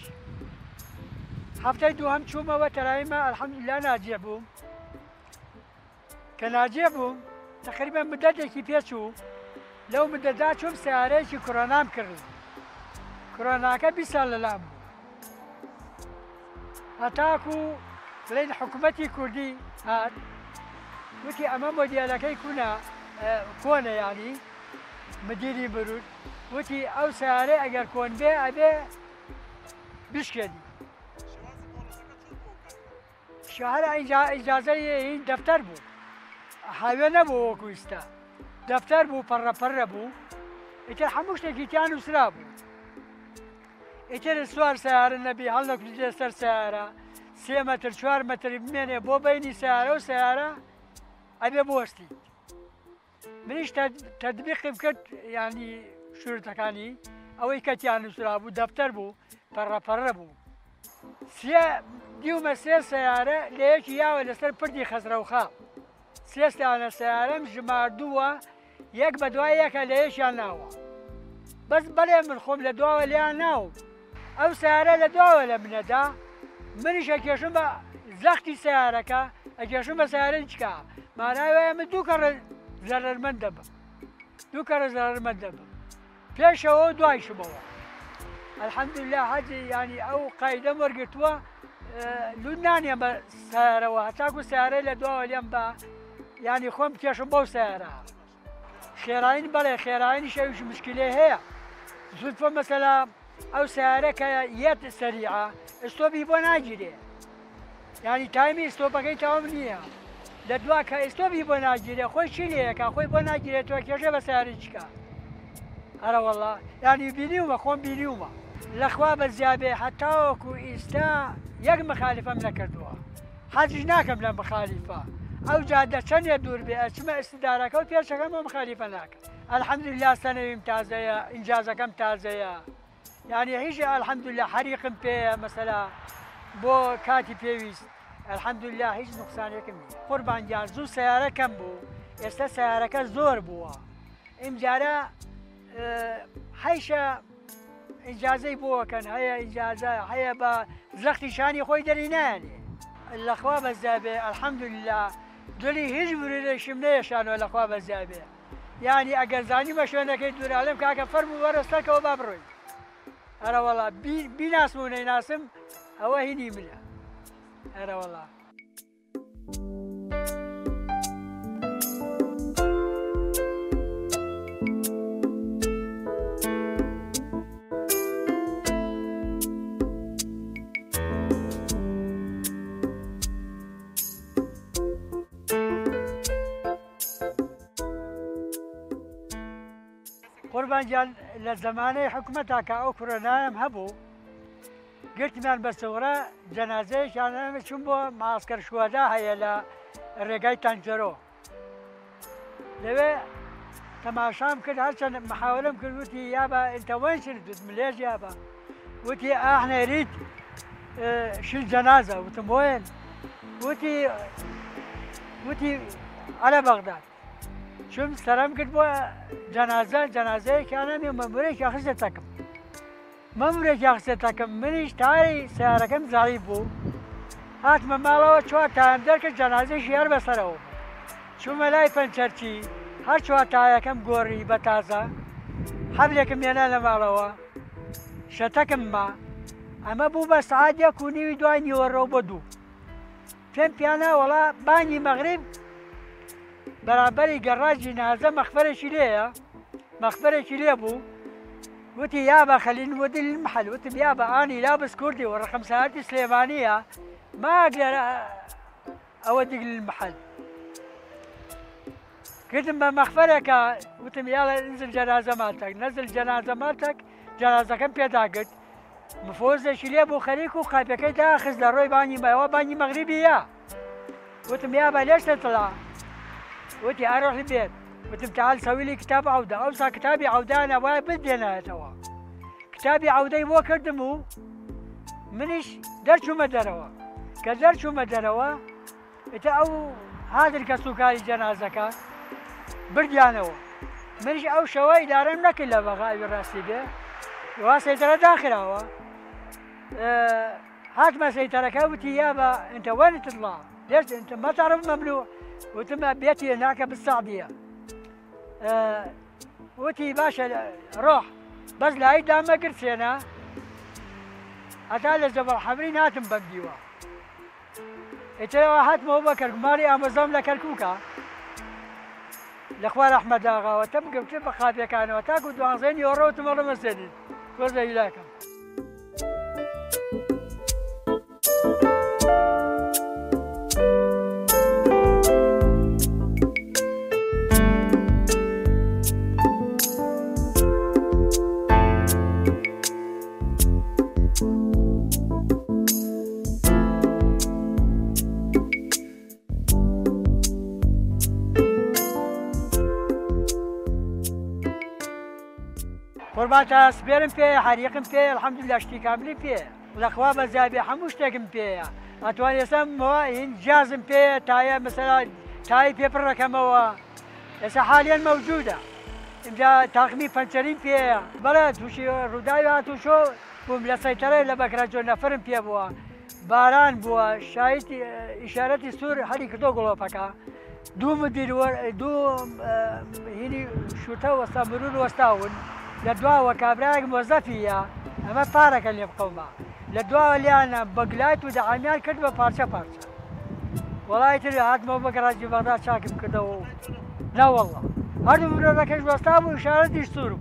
هەفتەی دووەم چوومەوە تەراییمە ئەلحەمدولیلا ناجێ بووم کە ناجێ بووم تقریبان مدەتێکی پێچوو لەو مدەدا چوم سیارەیەکی کۆرۆنام کرد کۆرۆناکە 20 ساڵ لەلام بوو هەتاکو بڵێن حکوومەتی کوردی هات وتی ئەمە مۆدیالەکەی کۆنە یانی مدیری برود وتی ئەو سیارەی ئەگەر کۆن بێ ئەبێ بشکێنی شەهر ئیجازەی دەفتەر بوو هاوێ نەبوو وەکو ئێستا دەفتەر بوو پەڕەپەڕە بوو ئیتر هەموو شتێکی تیان نووسرا بوو ئیتر سوار سیارە نەبی هەڵدەکوژێ سەر سیارە 3 مەتر 4 مەتر بمێنێ بۆ بینی سیارە و سیارە ئەبێ بۆستی منیش تەدبیقم کرد ینی شورتەکانی ئەوەی کەتیان نووسرا بوو دەفتەر بوو پەڕەپەڕە بوو دیومە 3 سیارە لە یەکی یاوە لەسەر پردی خەزرەوخا 3 ستانە سیارەم ژماردووە یەک بە دوای یەکە لە یەکیان ناوە بەس بەڵێ من خۆم لە دواوە لیان ناوم ئەو سیارە لە دواوە لە منەدا منیش ئەکێشم بە زەختی سیارەکە ئەکێشم بە سیارە چکا ماناوەیە من 2 کەڕە زەرەرمەند دەبم 2 کەڕە زەرەرمەند دەبم پێشەوە دوایشمەوە ئەلحەمدولیلا حەجی ینی ئەو قایدەم وەرگرتووە لون نانیە بە سیارەوە هەتاکو سیارەی لە دواوە لێم بە ینی خۆم کێشم بەو سیارە خێراین بەڵێ خێراینی شەویش مشکلێ هەیە زودفۆ مەسەلا ئەو سیارە کە یەت سەریعە ئستۆپی بۆ ناگیرێ ینی تایمی ئستۆپەکەی تەواو نییە لە دوا کە ئستۆپی بۆ ناگیرێ خۆی چی لێیەکە خۆی بۆ ناگیرێتەوە کێشە بە سیارەی چکە هەرە وەڵڵا ینی بینیومە خۆم بینیومە لەخوا بە زیابێ هەتاوەکو ئیستا یەک مخالیفەم نەکردووە حەجیش ناکەم لە مخالیفە ئەو جادە چەندێ دوور بێ ئەچمە ئستدارەکە و پێشەکەمەوە مخالیفە ناکەم ئەلحەمدولیلا سەنەویم تازەیە ئینجازەکەم تازەیە ینی هیچ ئەلحەمدولیلا حەریقم پێیە مەسەلا بۆ کاتی پێویست ئەلحەمدولیلا هیچ نوقسانێکم نییە قوربانگیان زوو سیارەکەم بوو ئێستا سیارەکە زۆر بووە ئیمجارە هەیشە ئیجازەی بۆکەن هەیە ئیجازە هەیە بە زەختی شانی خۆی دەری نایانێ لەخوا بەزیابێ ئەلحەمدولیلا دڵی هیچ ورێشم نەیەشانەوە لەخوا بەزیابێ ینی ئەگەر زانیمە شوێنەکەی دوورالم کاکە فەرموو وەرەستەکەەوە با بڕۆین هەرە وەڵا بیناسم و نەیناسم ئەوە هینی منە هەرە وەڵا قوربانگیان لە زەمانەی حکوومەتا کە ئەو کۆرۆنایەم هەبوو گرتمان بە سەورە جەنازەیەکیان چوون بۆ ماسکەر شووادا هەیە لە ڕێگای تانجەرۆ لەوێ تەماشام کرد هەرچەند محاولەم کرد وتی یابە ئینتەوەنشن دوت ملێژ یابە وتی ئاحنە ریت شیل جەنازە وتم وين وتی على بەغداد چون سەرم کرد بۆ جەنازەیەکیانەمی مەمورێکی خستێتەکەم منیش تاری سیارەکەم زاڵی بوو هاتمە ماڵەوە 4 تایم دەرکرد جەنازەیەشی هەر بەسەرەوە چوومە لای پەنچەرچی هەر 4 تایەکەم گۆڕی بە تازە حەبلێکم هێنا لە ماڵەوە شەتەکم ما ئەمە بوو بە سەعات 1:30 دوای نیوەڕۆ بۆ 2 پێم پیانە وەڵا بانگی مەغریب بەرامبەری گەڕاجی نازە مەخبەرێکی لێ بوو وتی يابا خلينا نودي للمحل وتم يابا اني لابس كردي والرقم ساعتي سليمانيه ما اقدر اوديك للمحل قلت ما مخفرك وتم يلا انزل جنازه مالتك نزل جنازه مالتك جنازه كم بيداقت مفوز شي ابو خليك وخايبك داخل دروي باني مغربي يا وتم يابا ليش تطلع وتي اروح البيت وتم تعال سوي لي كتاب عوده اوسع كتابي عوده انا بدي انا توا كتابي عوده يبغى كردمو منیش دەرچوومە دەرەوە کە دەرچوومە دەرەوە ئێتە ئەو هادر کە سوکاری جەنازەکە بردیانەوە منیش ئەو شەوە ئیدارەم نەکرد لە بەغاوی ڕاستی بێ وا سەیتەرە داخراوە هاتمە سەیتەرەکە وتی یا بە ئەنتە وين تطلع ليش أنت ما تعرف ممنوع وتم بيتي هناك بالسعودية وتي باشا روح بس لا دام قلت أنا أتى للجبل حمرين هاتم بمديوا إتلا هات مو بكر ماري أمازون لكركوكا الأخوان أحمد آغا وتبقى بتبقى خافية كانوا وتاكو دوانزين يورو تمر مسجد وزي إلاكم قربان سبيرم فيه حريقم فيه الحمد لله اشتي كاملين فيه والاخوة بزابي حموش تقم فيه اتواني يسم موائن جازم فيه تايا مثلا تاي بيبر ركموا هسه حاليا موجودة امجا تاخمي فنشرين فيه بلد وشي رودايو هاتوشو بوم لسيطرة لبكراجو نفرم فيه بوا باران بوا شايت اشارتي سور حالي كدو قلوبكا دو مدير دو هيني شوتا وستا مرور وستاون لدواء وكابراك موظفية أما فارق اللي بقوما لدواء اللي أنا بقلايت ودعاميان كتبه بارشة بارشة والله ترى هاد مو بقراج بغداد شاكب كده لا والله هادو مرور ركش وستابو إشارة يشتروا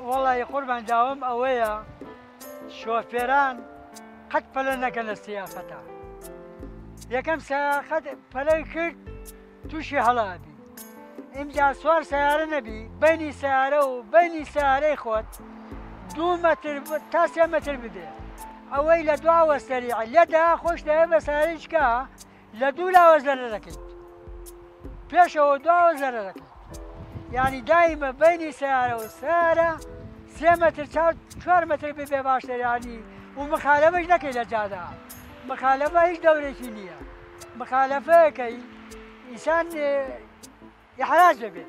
والله يقول من داوم أويا شوفيران قد فلنا كان السياسة يكم ساعة فلي كرت توشي هلابي امجا سوار سيارة نبي بيني سيارة وبيني سيارة خوت 2 متر تا 3 متر بده اوي لدوا وسريع لدا خوش ده بساريش كا لدو لا وزر ركيت بيش ودوا وزر ركيت يعني دائما بيني سيارة وسيارة 3 متر 4 متر بده باشتر يعني ومخالفة ايش نكي لجادا مخالفة ايش دورة شينية مخالفة كي انسان يحراز به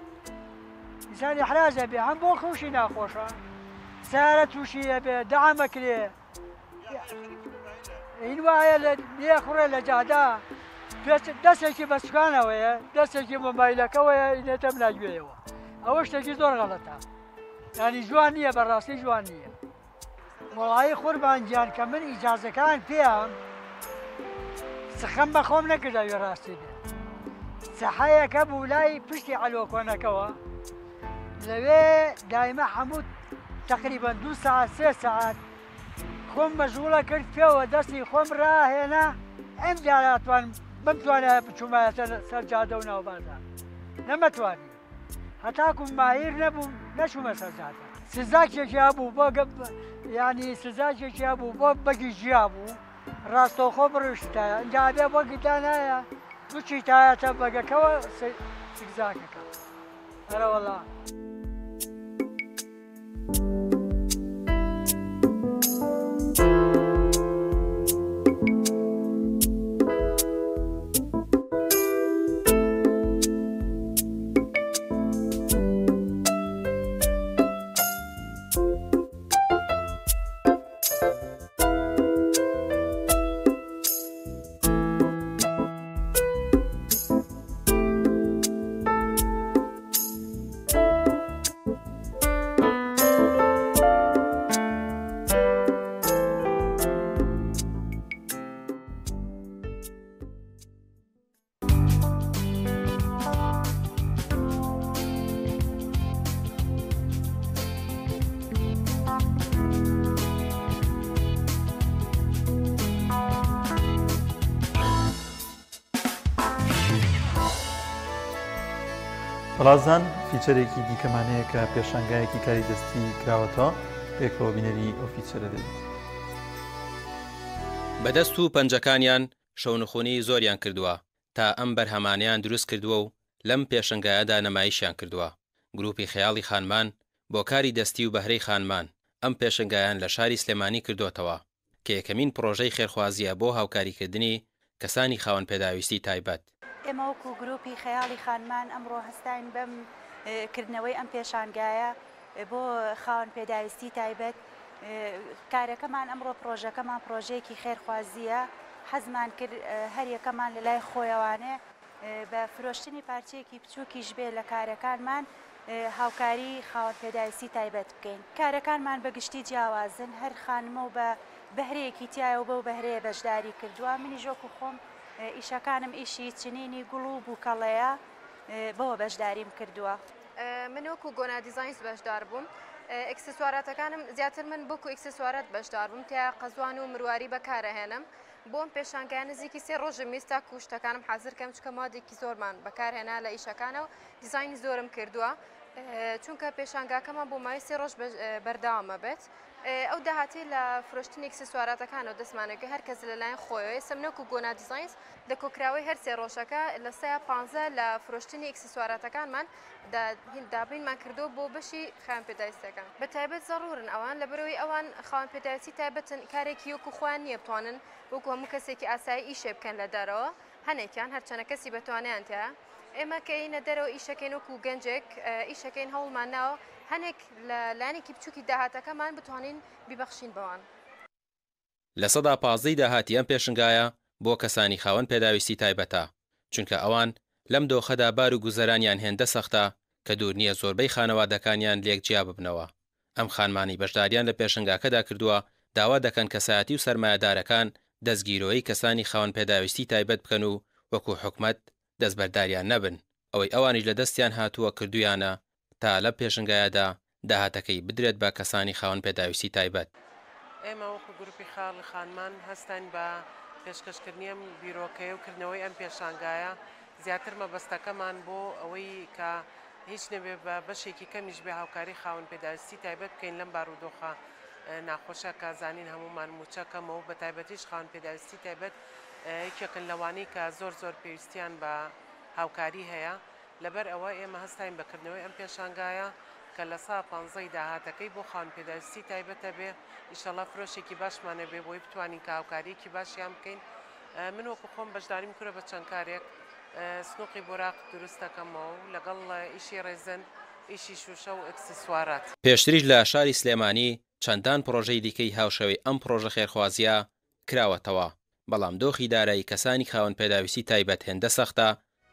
إنسان يحراز به هم بو خوشي ناخوشا سارة توشي به دعمك ليه إنواع ليه خورة لجادا دستشي بسكانة ويا دستشي موبايلك ويا إنه تمنع جويه أوش تجي زور غلطة يعني جوانية براسي جوانية والله قربان جان كمن إجازة كان فيها سخن بخوم نكذا يراسي به صحيح كبولاي بشتي على وكونكوا لوي دائما حمود تقريبا 2 ساعات 3 ساعات خم مشغولة كنت فيها ودسي خم راه هنا ام جالاتوان بمتوانا بشوما سرجادونا وبازا نمتواني هتاكم ماهير نبو نشوما سرجادا سزاك شابو بقب يعني سزاك شابو بقي جابو راستو خبرشتا جابي بقتانا وشي تايا تبقى كوا سكزاكا أنا والله بەڵازان فیچەرێکی دیکەمانەیە کە پێشانگایەکی کاری دەستی کراوەتەوە پێکەوە بینەری ئەو فیچەرە دەبێت. بەدەست و پەنجەکانیان شەونخۆنی زۆریان کردووە تا ئەم بەرهەمانیان دروست کردووە و لەم پێشنگایەدا نەمایشیان کردووە. گروپی خەیاڵی خانمان بۆ کاری دەستی و بەهرەی خانمان ئەم پێشنگایان لە شاری سلێمانی کردوتەوە کە یەکەمین پرۆژەی خێرخوازیە بۆ هاوکاریکردنی کەسانی خاوەن پێداویستی تایبەت. ئێمە وەکو گروپی خەیاڵی خانمان ئەمڕۆ هەستین بەم کردنەوەی ئەم پێشانگایە بۆ خاوەن پێداویستی تایبەت. کارەکەمان ئەمڕۆ پرۆژەکەمان پرۆژەیەکی خێرخوازیە، حەزمان کرد هەر یەکەمان لە لای خۆیەوانێ بە فرۆشتنی پارچەیەکی بچووکیش بێ لە کارەکانمان هاوکاری خاوەن پێداویستی تایبەت بکەین. کارەکانمان بەگشتی جیاوازن، هەر خانمە و بە بەهرەیەکی تایە و بەو بەهرەیە بەشداری کردووە. منی ژۆکو خۆم ئیشەکانم ئیشی چنینی گوڵ و بووکەڵەیە بەوە بەشداریم کردووە. من وەکو گۆنا دیزاینز بەشدار بووم. ئەکسسواراتەکانم زیاتر من بۆکو ئەکسسوارات بەشدار بووم، تیا قەزوان و مرواری بەکارەهێنم. بۆم پێشانگای نزیکی 3 ڕۆژم ویستا کوشتەکانم حەزر کەم چکە مادێکی زۆرمان بەکارهێنا لە ئیشەکانە و دیزاینی زۆرم کردووە، چونکە پێشانگاکەمان بۆ مای 3 ڕۆژ بەرداوامە بێت. ئەو داهاتی لە فرۆشتنی ئەکسسواراتەکانەوە دەستمانەکە هەر کەس لەلایەن خۆیەوە. سەمنەکو گۆنا دیزاینز لە کۆکراوەی هەر 3 ڕۆژەکە لە 15 لە فرۆشتنی ئەکسسواراتەکانمان دابینمان کردو بۆ بەشی خاوەن پێداویستەکان. بە تایبەت زەڕورن ئەوان لەبەرەوەی ئەوان خاوەن پێداویستی تایبەتن کارێکی وەکو خۆیان نییە بتوانن وەکو هەموو کەسێکی ئاسایی ئیشێ بکەن لە دەرەوە، هەنێکیان هەرچەنە کەسی بەتوانیان تیا. ئێمە کە ئینە دەرەوە ئیشەکەین وەکو گەنجێک ئیشەکەین هەوڵمان ناوە هەنێک لە لایەنێکی بچووکی داهاتەکەمان بتوانین بیبەخشین بەوان. لە 15 داهاتی ئەم پێشنگایە بۆ کەسانی خاوەن پێداویستی تایبەتە، چونکە ئەوان لەم دۆخەدا بار و گوزەرانیان هێندە سەختە کە دوور نییە زۆربەی خانەوادەکانیان لێک جیا ببنەوە. ئەم خانمانی بەشداریان لە پێشنگاکەدا کردووە داوا دەکەن کەسایەتی و سەرمایەدارەکان دەستگیرۆی کەسانی خاوەن پێداویستی تایبەت بکەن و وەکو حکومەت دەستبەرداریان نەبن، ئەوەی ئەوانیش لە دەستیان هاتووە کردویانە تا لە پێشنگایەدا داهاتەکەی بدرێت بە کەسانی خاوەن پێداویستی تایبەت. ئێمە وەکو گروپی خاڵی خانمان هەستان بە پێشکەشکردنیە بیرۆکەیە و کردنەوەی ئەم پێشانگایە زیاتر مەبەستەکەمان بۆ ئەوەی کە هیچ نەبێ بە بەشێکی کەمیش بێ هاوکاری خاوەن پێداویستی تایبەت بکەین لەم بارودۆخە ناخۆشە کە زانین هەمومان موچەکەمەوە بە تایبەتیش خاوەن پێداویستی تایبەت یەکێکن لەوانەی کە زۆر پێویستیان بە هاوکاری هەیە. لەبەر ئەوە ئێمە هەستین بەکردنەوەی ئەم پێشانگایە کە لە 15 داهاتەکەی بۆ خاوەن پێداویستی تایبەتە بێ، ئیشەڵا فرۆشێکی باشمانە بێ بۆی بتوانین کە هاوکاریەکی باشیان بکەین. من وەکو خۆم بەشداریم کورە بە چەند کارێک سنووقی بۆراق دروست دەکەمەوە و لەگەڵ ئیشی ڕێزن، ئیشی شوشە و ئەکسسوارات. پێشتریش لە شاری سلێمانی چەندان پرۆژەی دیکەی هاوشەوی ئەم پرۆژە خێرخوازیە کراوەتەوە، بەڵام دۆخی دارایی کەسانی خاوەن پێداویستی تایبەت هێندە سەختە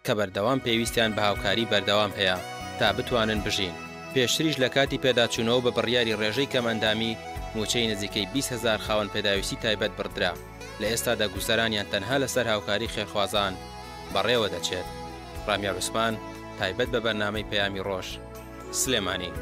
کە بەردەوام پێویستیان بە هاوکاری بەردەوام هەیە تا بتوانن بژین. پێشتریش لە کاتی پێداچوونەوە بە بڕیاری ڕێژەی کەمەندامی موچەی نزیکەی 20,000 خاوەن پێداویستی تایبەت بڕدرا. لە ئێستادا گوزەرانیان تەنها لەسەر هاوکاری خێرخوازان بەڕێوە دەچێت. ڕامیار عوسمان، تایبەت بە بەرنامەی پەیامی ڕۆژ، سلێمانی.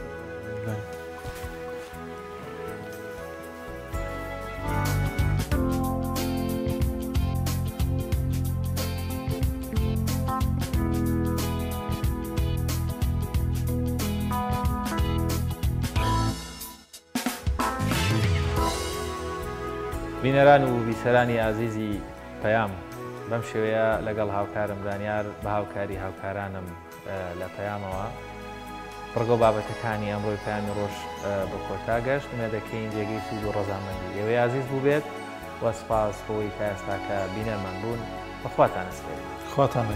بینەران و بیسەرانی ئازیزی پەیام، بەم شێوەیە لەگەڵ هاوکارم دانیار بە هاوکاری هاوکارانم لە پەیامەوە ڕگە و بابەتەکانی ئەمڕۆی پەیامی ڕۆژ بە کۆتا گەشت. ئەمە دەکەین جێگەی سوود و ڕەزامەندی ئێوەی ئازیز بوو بێت وە سپاس بۆی تا ئێستاکە بینەرمان بوون. بەخواتان سپێرین. خواتان